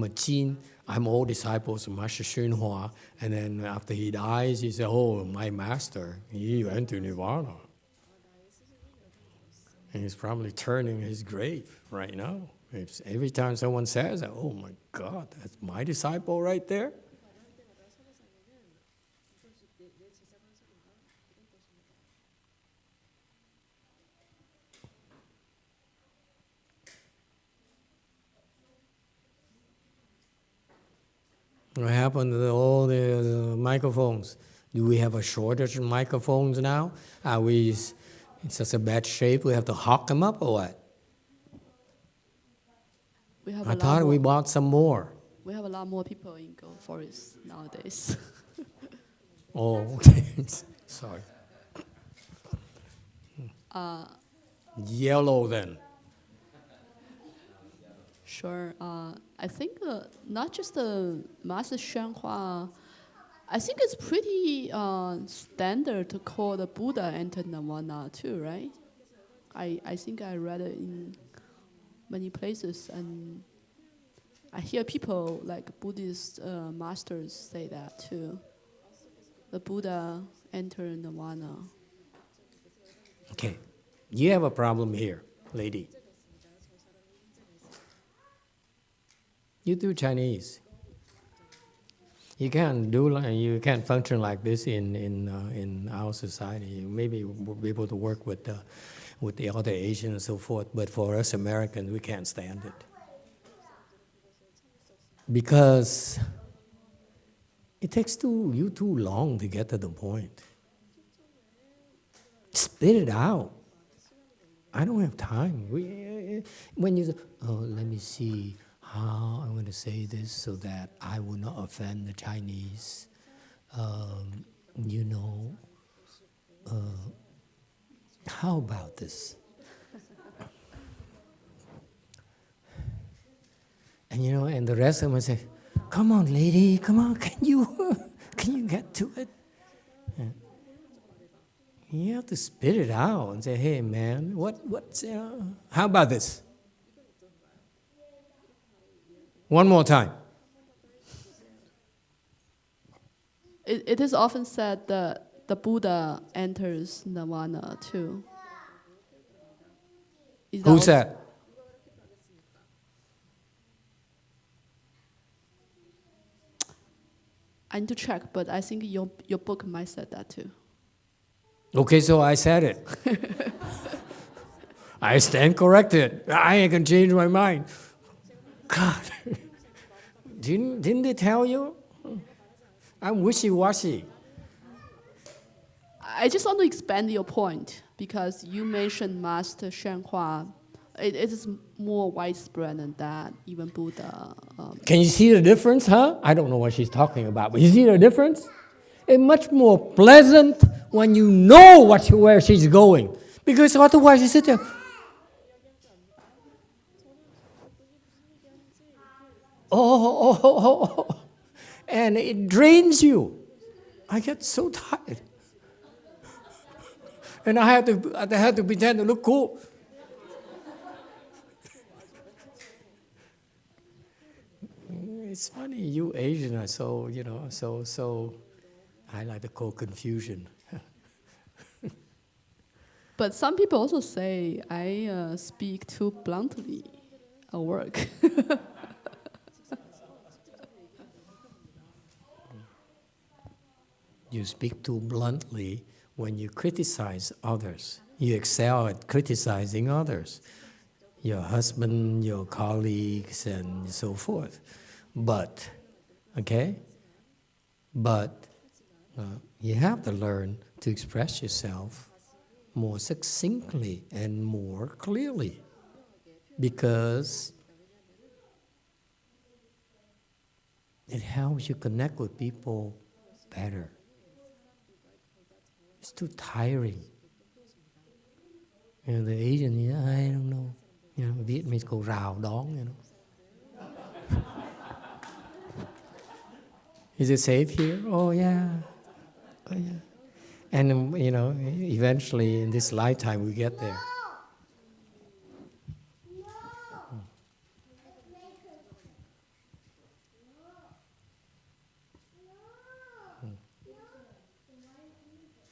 a Jin, I'm all disciples of Master YongHua, and then after he dies, you say, oh, my master, he entered nirvana. And he's probably turning his grave right now. Every time someone says that, oh my God, that's my disciple right there. What happened to all the microphones? Do we have a shortage of microphones now? Are we in such a bad shape we have to hawk them up or what? I thought we bought some more. We have a lot more people in Gold Forest nowadays. Oh, okay. Sorry. Yellow then. Sure. I think not just the Master YongHua, I think it's pretty standard to call the Buddha entered nirvana too, right? I think I read it in many places, and I hear people like Buddhist masters say that too. The Buddha entered nirvana. Okay, you have a problem here, lady. You do Chinese. You can't function like this in our society. Maybe we'll be able to work with the other Asians and so forth, but for us Americans, we can't stand it. Because it takes too long to get to the point. Spit it out. I don't have time. When you say, oh, let me see how I'm going to say this so that I will not offend the Chinese. How about this? And the rest of them say, come on, lady, come on, can you get to it? You have to spit it out and say, hey, man, how about this? One more time. It is often said that the Buddha enters nirvana too. Is that Who also- said? I need to check, but I think your book might say that too. Okay, so I said it. I stand corrected. I can change my mind. God, didn't they tell you? I'm wishy-washy. I just want to expand your point because you mentioned Master Shenhua. It is more widespread than that, even Buddha. Can you see the difference, huh? I don't know what she's talking about, but you see the difference? It's much more pleasant when you know where she's going. Because otherwise you sit there. Oh. And it drains you. I get so tired. And I had to pretend to look cool. It's funny, you Asian are so, so, I like to call confusion. But some people also say I speak too bluntly at work. You speak too bluntly when you criticize others. You excel at criticizing others, your husband, your colleagues, and so forth. But you have to learn to express yourself more succinctly and more clearly, because it helps you connect with people better. It's too tiring. The Asian, I don't know. Vietnamese call rào đón, Is it safe here? Oh yeah. And eventually in this lifetime we get there.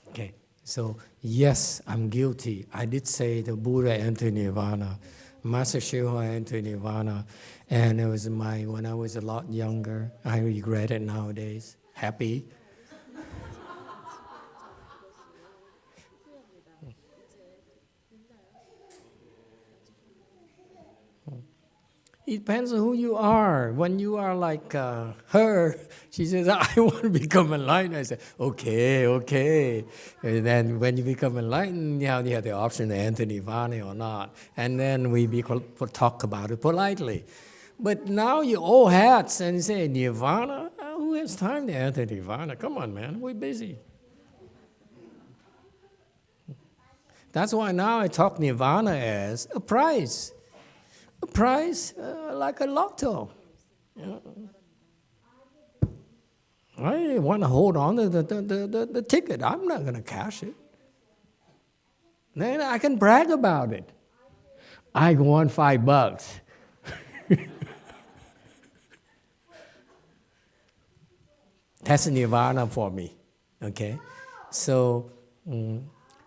Okay, so yes, I'm guilty. I did say the Buddha entered Nirvana, Master Shihua entered Nirvana, and it was when I was a lot younger. I regret it nowadays. Happy. It depends on who you are. When you are like her, she says, I want to become enlightened. I say, okay. And then when you become enlightened, you have the option to enter Nirvana or not. And then we talk about it politely. But now you all hats and say, Nirvana? Who has time to enter Nirvana? Come on, man, we're busy. That's why now I talk Nirvana as a prize. A prize like a lotto. I want to hold on to the ticket. I'm not going to cash it. Then I can brag about it. I won $5. That's Nirvana for me. Okay? So,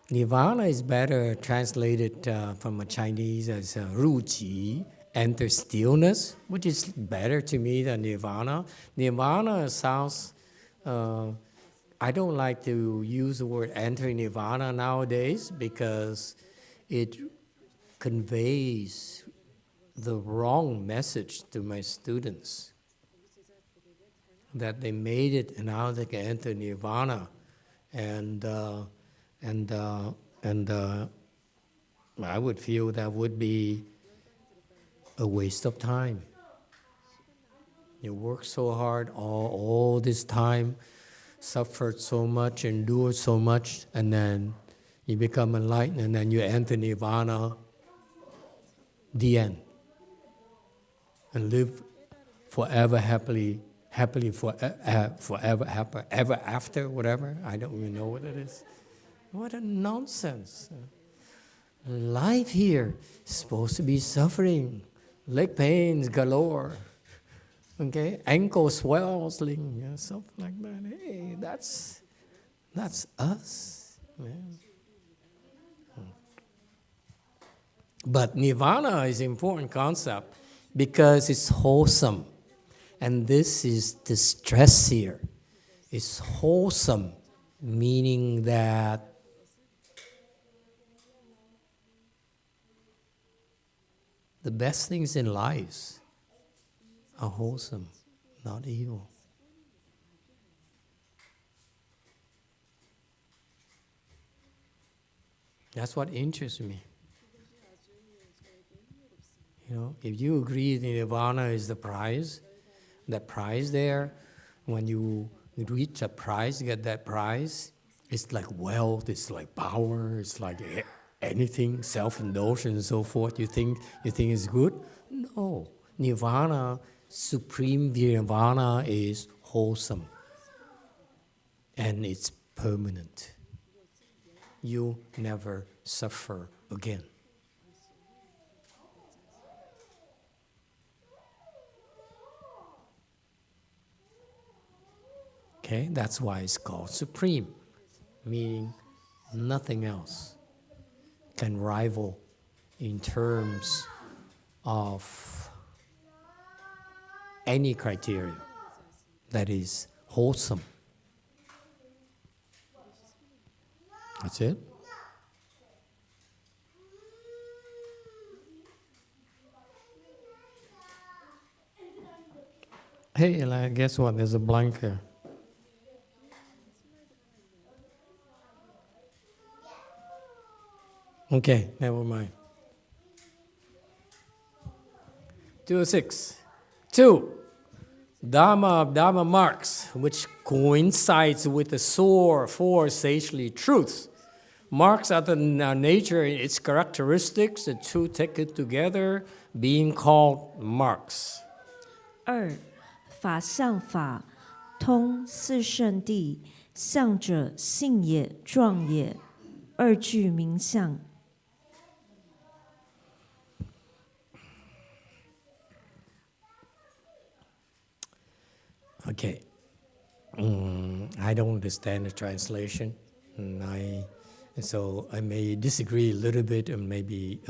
Nirvana is better translated from a Chinese as 入寂, enter stillness, which is better to me than Nirvana. Nirvana sounds, I don't like to use the word enter Nirvana nowadays because it conveys the wrong message to my students. That they made it and now they can enter Nirvana. And I would feel that would be a waste of time. You work so hard all this time, suffered so much, endured so much, and then you become enlightened, and then you enter Nirvana, the end, and live forever happily forever ever after, whatever. I don't even know what it is. What a nonsense. Life here is supposed to be suffering, leg pains galore. Okay, ankle swelling, something like that. Hey, that's us, man. But nirvana is an important concept because it's wholesome. And this is the stress here. It's wholesome, meaning that the best things in life are wholesome, not evil. That's what interests me. You know, if you agree that nirvana is the prize there, when you reach a prize, get that prize, it's like wealth, it's like power, it's like anything, self-indulgence and so forth. You think it's good? No. Nirvana, supreme nirvana is wholesome. And it's permanent. You never suffer again. Okay, that's why it's called supreme, meaning nothing else can rival in terms of any criteria that is wholesome. That's it. Hey, guess what? There's a blank here. Okay, never mind. 206. 2. Dharma marks, which coincides with the four sagely truths. Marks are the nature, its characteristics, the two taken together, being called marks. 2. 法相法，通四圣谛，相者性也，状也，二句名相。Okay, I don't understand the translation, so I may disagree a little bit, and maybe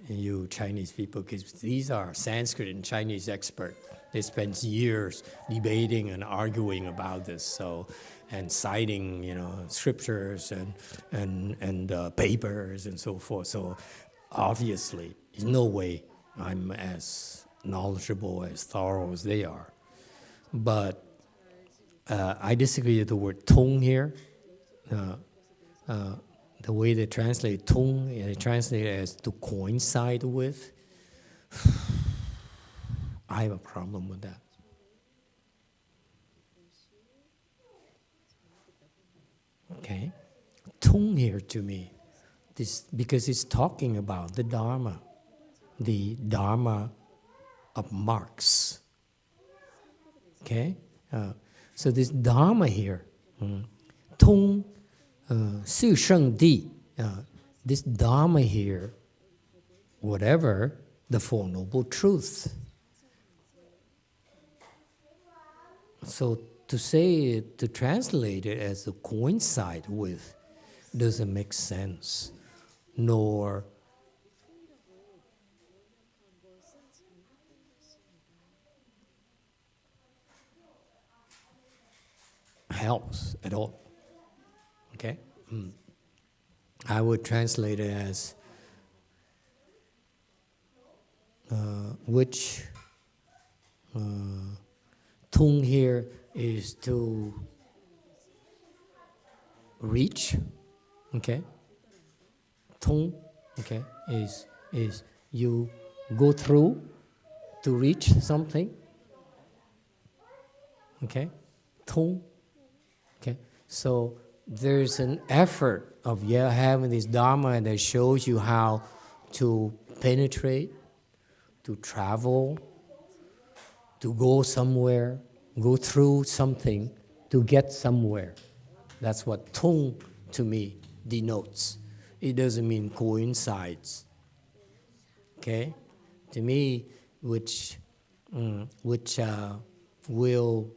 you Chinese people, because these are Sanskrit and Chinese experts. They spend years debating and arguing about this, and citing, scriptures and papers and so forth. So obviously, in no way I'm as knowledgeable, as thorough as they are. But I disagree with the word tong here. The way they translate tong, they translate it as to coincide with. I have a problem with that. Okay, tong here to me, because it's talking about the Dharma of marks. Okay, so this Dharma here, Tong Su Sheng Di, this Dharma here, whatever, the Four Noble Truths. So to translate it as to coincide with doesn't make sense, nor helps at all. Okay? I would translate it as which Tung here is to reach, okay? Tung, okay, is you go through to reach something, okay? Tung. Okay, so there's an effort of having this Dharma that shows you how to penetrate, to travel, to go somewhere, go through something, to get somewhere. That's what Tung to me denotes. It doesn't mean coincides. Okay, to me, which will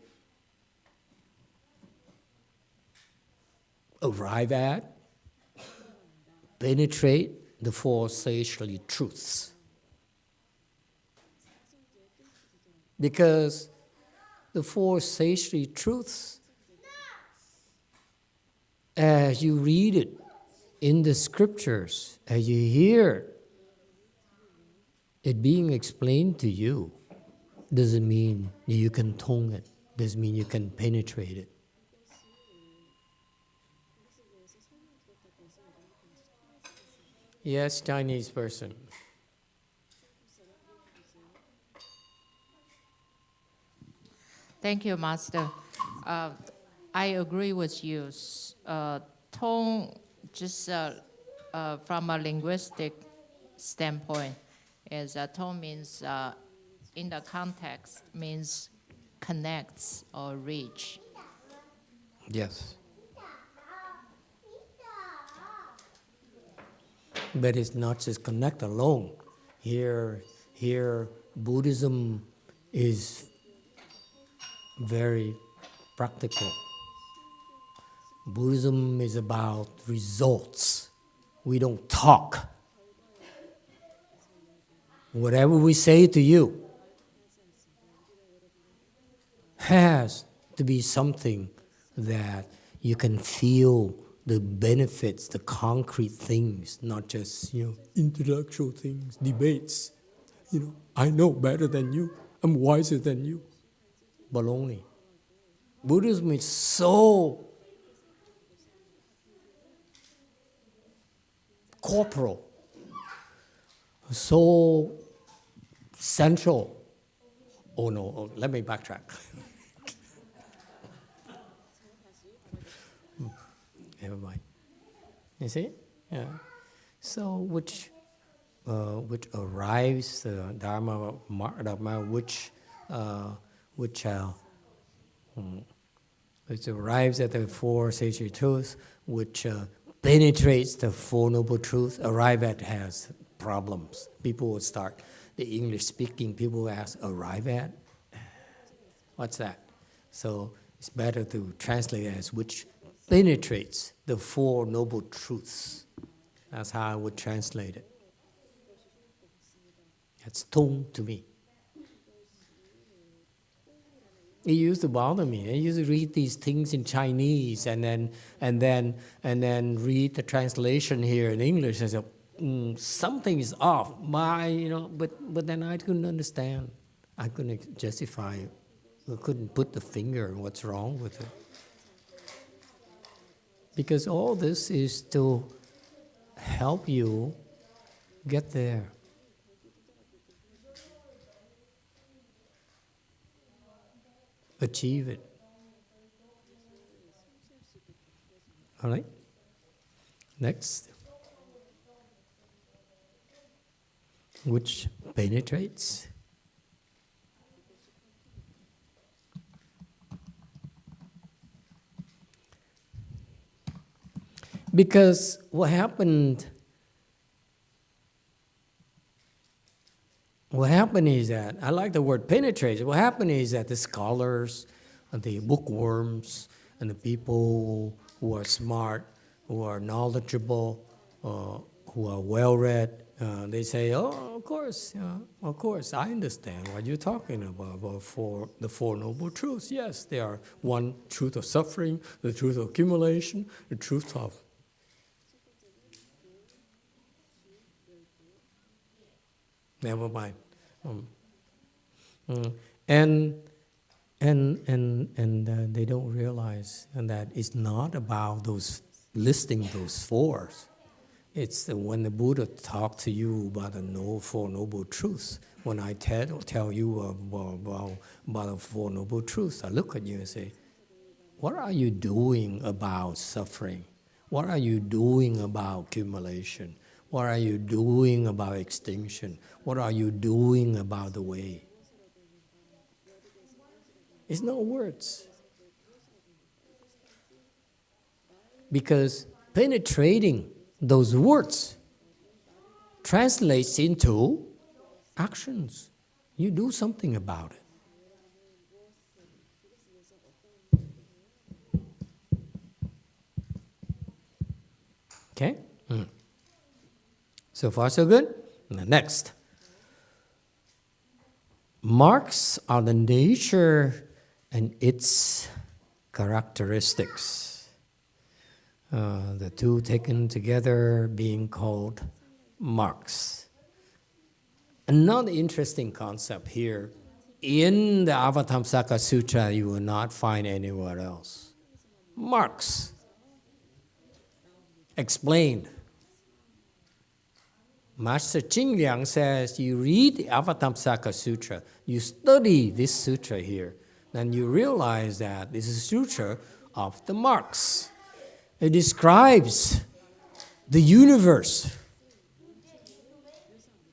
arrive at, penetrate the four sacred truths. Because the four sacred truths, as you read it in the scriptures, as you hear it being explained to you, doesn't mean you can tone it, doesn't mean you can penetrate it. Yes, Chinese person. Thank you, Master. I agree with you. Tone, just from a linguistic standpoint, is tone means, in the context, means connects or reach. Yes. But it's not just connect alone. Here Buddhism is very practical. Buddhism is about results. We don't talk. Whatever we say to you has to be something that you can feel the benefits, the concrete things, not just, intellectual things, debates. I know better than you, I'm wiser than you. Baloney. Buddhism is so corporal, so central. Oh no, let me backtrack. Never mind. You see? Yeah. So which arrives the Dharma, which arrives at the four sacred truths, which penetrates the Four Noble Truths, arrive at has problems. People will start, the English-speaking people will ask, arrive at? What's that? So it's better to translate it as which penetrates the Four Noble Truths. That's how I would translate it. That's tone to me. It used to bother me. I used to read these things in Chinese and then read the translation here in English. I said, something is off. But then I couldn't understand. I couldn't justify it. I couldn't put the finger on what's wrong with it. Because all this is to help you get there. Achieve it. All right? Next. Which penetrates. Because what happened is that, I like the word penetrate, what happened is that the scholars, and the bookworms, and the people who are smart, who are knowledgeable, who are well-read, they say, of course, I understand what you're talking about the Four Noble Truths. Yes, they are one, truth of suffering, the truth of accumulation, the truth of never mind. And they don't realize that it's not about those listing those fours. It's when the Buddha talked to you about the Four Noble Truths. When I tell you about the Four Noble Truths, I look at you and say, what are you doing about suffering? What are you doing about accumulation? What are you doing about extinction? What are you doing about the way? It's not words. Because penetrating those words translates into actions. You do something about it. Okay? So far, so good. Next. Marks are the nature and its characteristics. The two taken together being called marks. Another interesting concept here, in the Avatamsaka Sutra, you will not find anywhere else. Marks. Explained. Master Ching Liang says, you read the Avatamsaka Sutra, you study this sutra here, then you realize that this is a sutra of the marks. It describes the universe,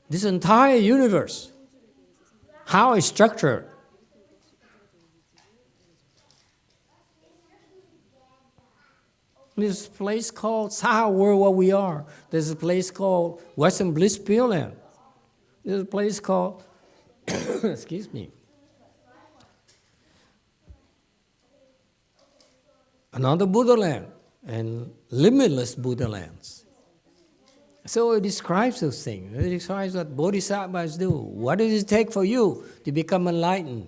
this entire universe, how it's structured. There's a place called Saha World where we are. There's a place called Western Bliss Pure Land. There's a place called, excuse me, another Buddha land and limitless Buddha lands. So it describes those things. It describes what bodhisattvas do. What does it take for you to become enlightened?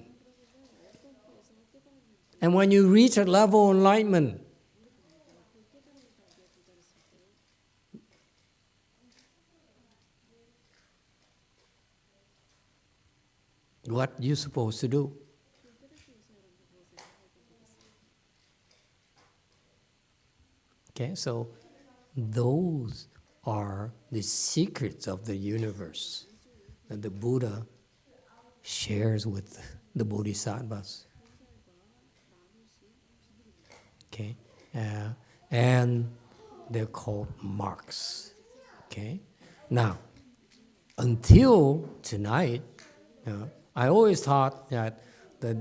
And when you reach a level of enlightenment, what you're supposed to do. Okay, so those are the secrets of the universe that the Buddha shares with the bodhisattvas. Okay, and they're called marks. Okay, now until tonight, I always thought that the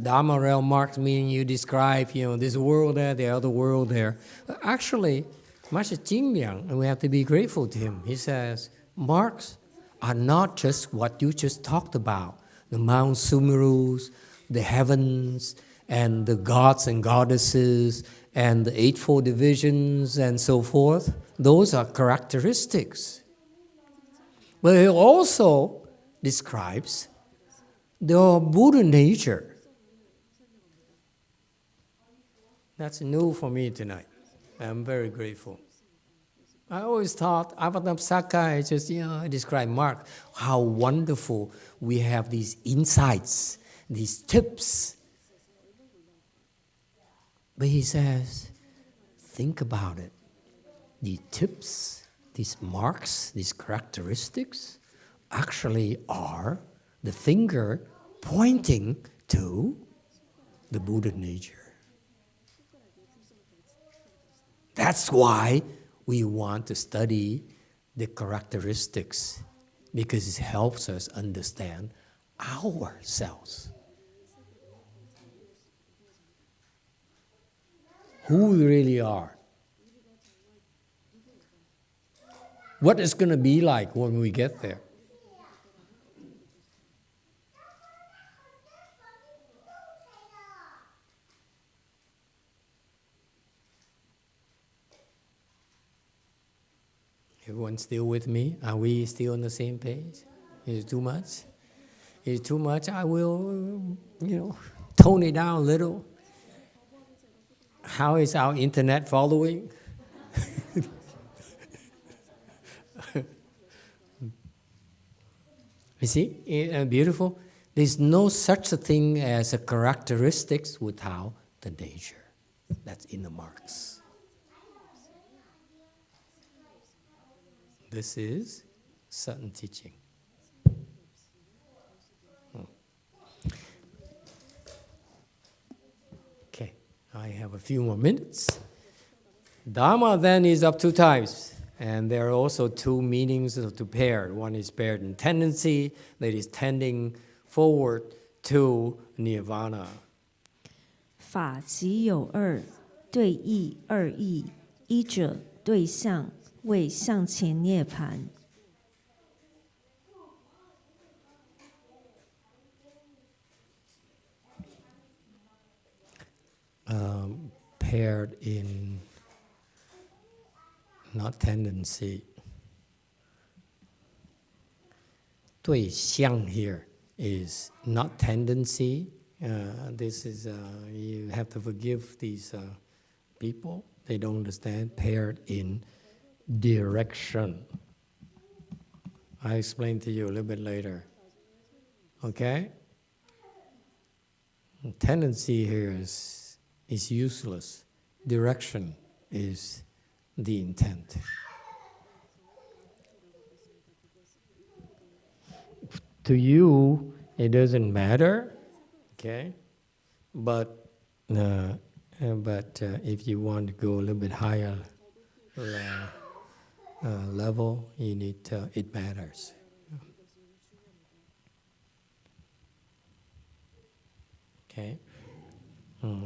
Dharma realm marks mean you describe, this world there, the other world there. Actually, Master Ching Liang, and we have to be grateful to him, he says, marks are not just what you just talked about, the Mount Sumerus, the heavens, and the gods and goddesses, and the Eightfold Divisions, and so forth. Those are characteristics. But he also describes the Buddha nature. That's new for me tonight. I'm very grateful. I always thought Avatamsaka is just, describe mark. How wonderful we have these insights, these tips. But he says, think about it. The tips, these marks, these characteristics, actually are the finger pointing to the Buddha nature. That's why we want to study the characteristics, because it helps us understand ourselves. Who we really are. What it's going to be like when we get there. Everyone still with me? Are we still on the same page? Is it too much? Is it too much? I will, tone it down a little. How is our internet following? You see, beautiful. There's no such a thing as a characteristics without the nature. That's in the marks. This is certain teaching. Okay, I have a few more minutes. Dharma then is up 2 types, and there are also 2 meanings to paired. One is paired in tendency, that is tending forward to nirvana. 法即有二，对义二义，一者对象，为向前涅槃。Paired in not tendency. 对象 here is not tendency. This is, you have to forgive these people. They don't understand. Paired in direction. I'll explain to you a little bit later. Okay? Tendency here is useless. Direction is the intent. To you, it doesn't matter, okay? But if you want to go a little bit higher level, you need it matters. Okay.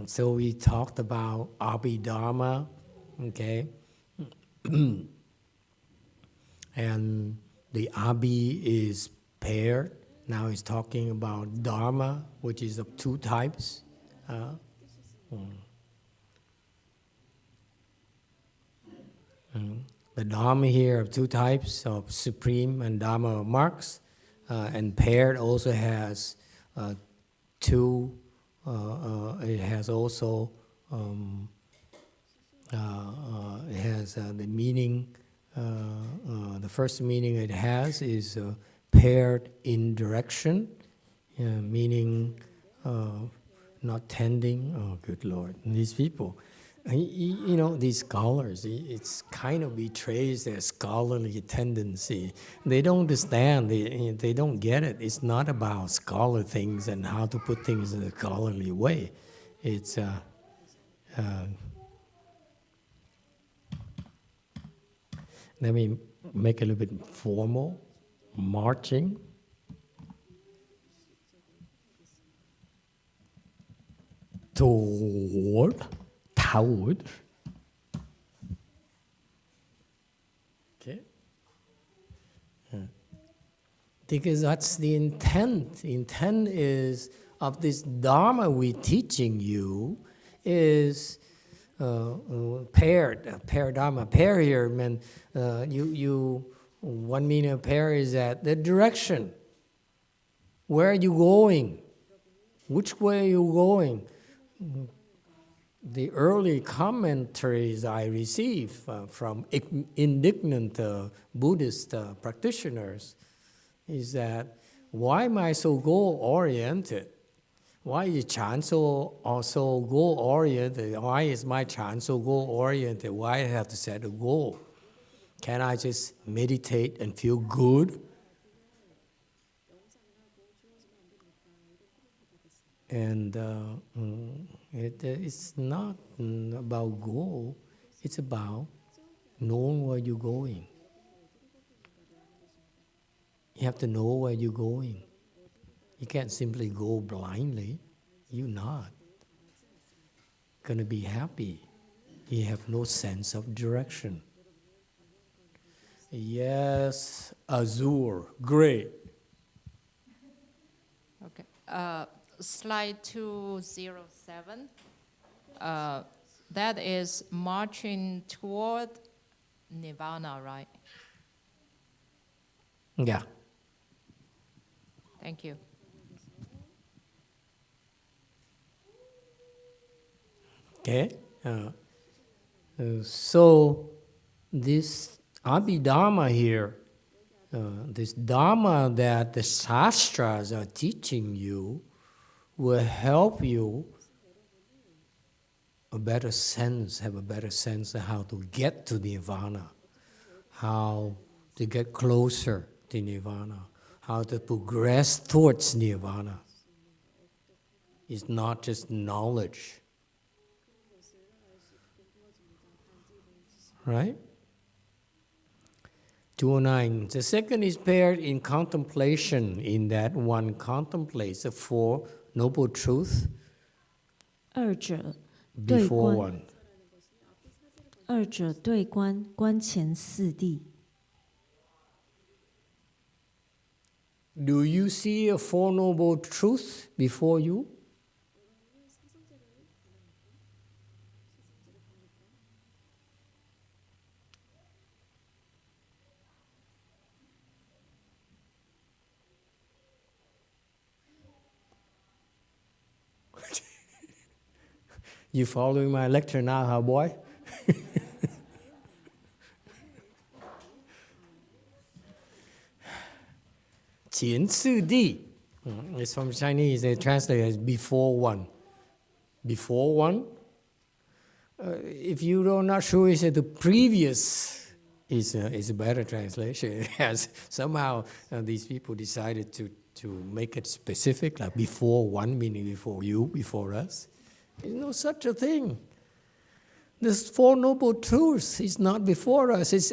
So we talked about Abhidharma, okay? And the Abhi is paired. Now he's talking about Dharma, which is of two types. The Dharma here of two types, of Supreme and Dharma of marks. And paired also has two. It has also it has the meaning. The first meaning it has is paired in direction, meaning not tending. Oh, good Lord! And these people, you know, these scholars, it's kind of betrays their scholarly tendency. They don't understand. They don't get it. It's not about scholar things and how to put things in a scholarly way. It's let me make it a little bit formal. Marching. Toward. Okay. Because that's the intent. The intent is of this Dharma we're teaching you is paired. Paired Dharma. Pair here means one meaning of pair is that the direction. Where are you going? Which way are you going? The early commentaries I received from indignant Buddhist practitioners is that, why am I so goal-oriented? Why is Chan so goal-oriented? Why is my Chan so goal-oriented? Why I have to set a goal? Can I just meditate and feel good? And it's not about goal. It's about knowing where you're going. You have to know where you're going. You can't simply go blindly. You're not going to be happy. You have no sense of direction. Yes, Azure, great. Okay. Slide 207. That is marching toward Nirvana, right? Yeah. Thank you. Okay. So this Abhidharma here, this Dharma that the Shastras are teaching you, will help you have a better sense of how to get to Nirvana, how to get closer to Nirvana, how to progress towards Nirvana. It's not just knowledge. Right? 209. The second is paired in contemplation, in that one contemplates the Four Noble Truths 二者对 before 观， one. 二者对观，观前四谛。 Do you see a Four Noble Truths before you? You following my lecture now, huh, boy? Qian Su Di. It's from Chinese. They translate it as before one. Before one. If you're not sure, it's the previous is a better translation. As somehow these people decided to make it specific, like before one, meaning before you, before us. There's no such a thing. This Four Noble Truths is not before us, it's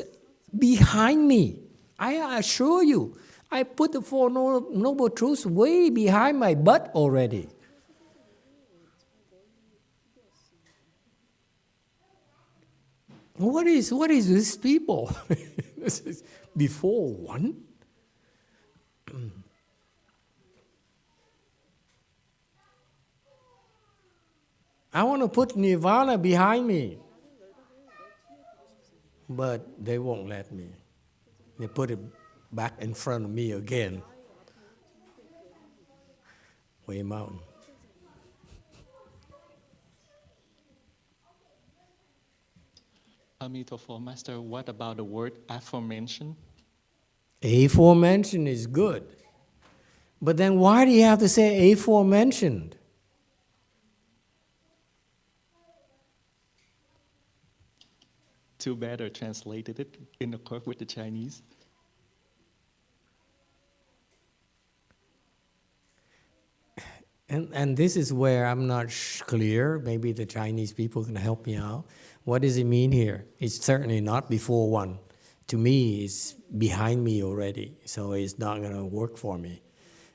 behind me. I assure you, I put the Four Noble Truths way behind my butt already. What is this people? This is before one? I want to put nirvana behind me. But they won't let me. They put it back in front of me again. Way Mountain. Emitofuo, Master, what about the word aforementioned? Aforementioned is good. But then why do you have to say aforementioned? Too bad I translated it in accord with the Chinese. And this is where I'm not clear. Maybe the Chinese people can help me out. What does it mean here? It's certainly not before one. To me, it's behind me already. So it's not going to work for me.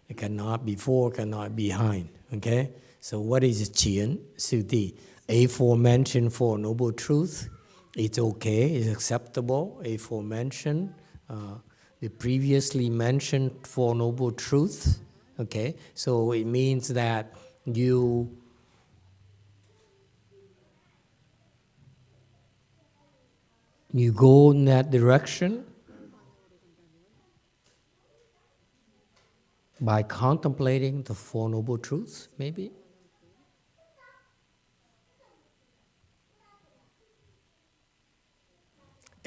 It cannot before, cannot behind. Okay? So what is Qian Su Di? Aforementioned Four Noble Truths. It's okay, it's acceptable. Aforementioned, the previously mentioned Four Noble Truths. Okay, so it means that you go in that direction by contemplating the Four Noble Truths, maybe.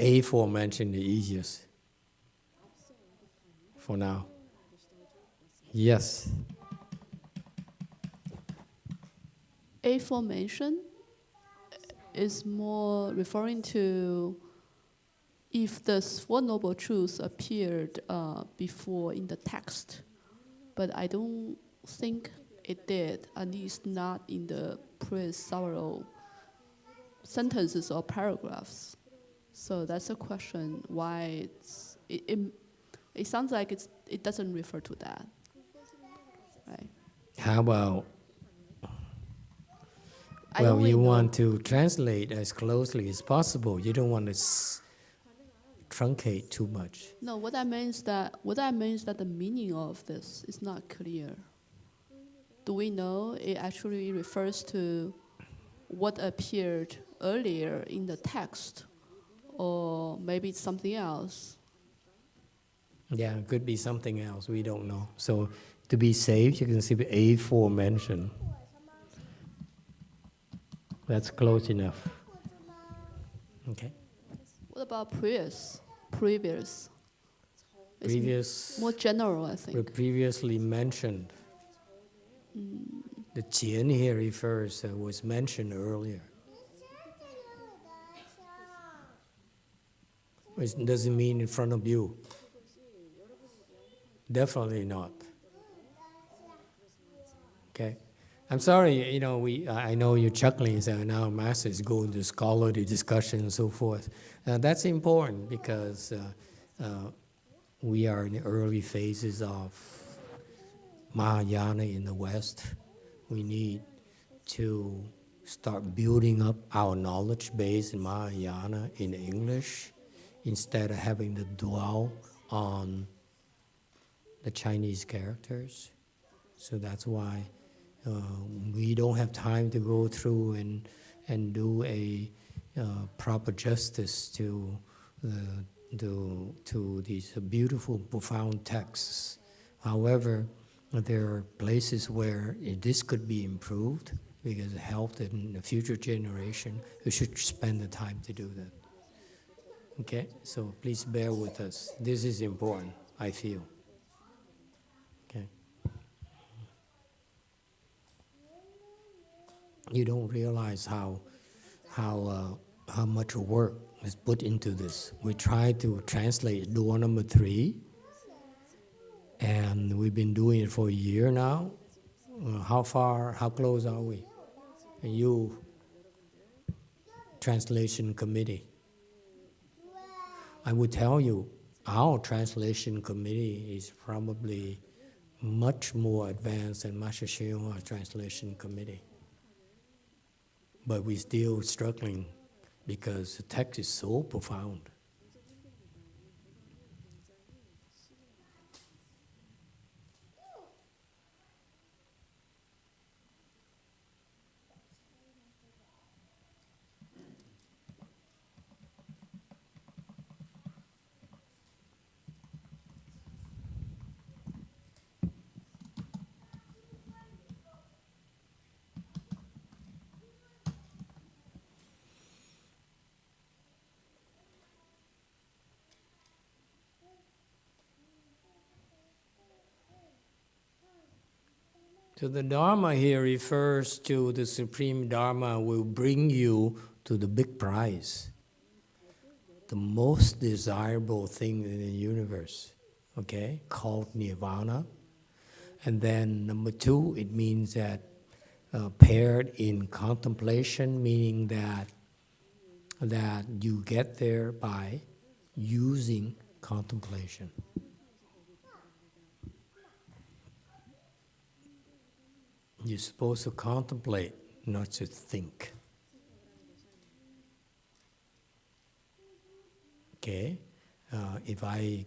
Aforementioned the easiest for now. Yes. Aforementioned is more referring to if the Four Noble Truths appeared before in the text, but I don't think it did, at least not in the several sentences or paragraphs. So that's a question why it sounds like it doesn't refer to that. Right. How about, well, you want to translate as closely as possible. You don't want to truncate too much. No, what I mean is that the meaning of this is not clear. Do we know it actually refers to what appeared earlier in the text, or maybe it's something else? Yeah, it could be something else. We don't know. So to be safe, you can see aforementioned. That's close enough. Okay. What about previous? Previous. Previous. More general, I think. Previously mentioned. The Qian here refers was mentioned earlier. It doesn't mean in front of you. Definitely not. Okay, I'm sorry. You know, I know you're chuckling. So now masters go into scholarly discussion and so forth. That's important because we are in the early phases of Mahayana in the West. We need to start building up our knowledge base in Mahayana in English instead of having to dwell on the Chinese characters. So that's why we don't have time to go through and do a proper justice to these beautiful, profound texts. However, there are places where this could be improved, because it helped in the future generation. We should spend the time to do that. Okay, so please bear with us. This is important, I feel. Okay. You don't realize how much work is put into this. We try to translate door number 3, and we've been doing it for a year now. How close are we? And you, translation committee. I would tell you, our translation committee is probably much more advanced than Master YongHua's translation committee. But we're still struggling because the text is so profound. So the Dharma here refers to the supreme Dharma will bring you to the big prize, the most desirable thing in the universe, okay, called nirvana. And then number 2, it means that paired in contemplation, meaning that you get there by using contemplation. You're supposed to contemplate, not to think. Okay? If I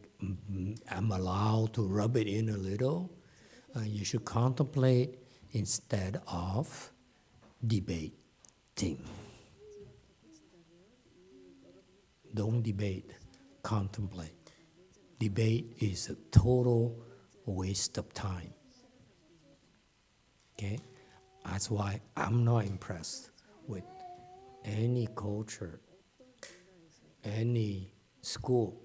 am allowed to rub it in a little, you should contemplate instead of debating. Don't debate, contemplate. Debate is a total waste of time. Okay? That's why I'm not impressed with any culture, any school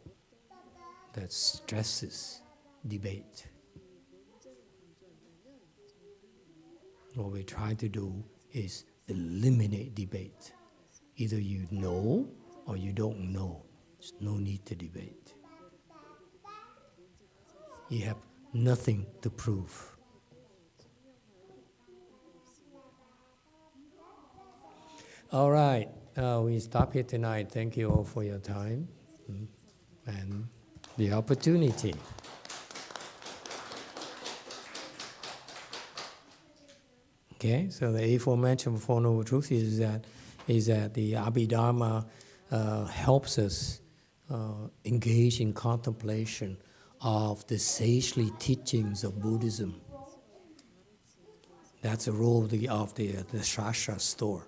that stresses debate. What we try to do is eliminate debate. Either you know or you don't know. There's no need to debate. You have nothing to prove. All right, we stop here tonight. Thank you all for your time and the opportunity. Okay, so the aforementioned Four Noble Truths is that the Abhidharma helps us engage in contemplation of the sagely teachings of Buddhism. That's the role of the Shastra store.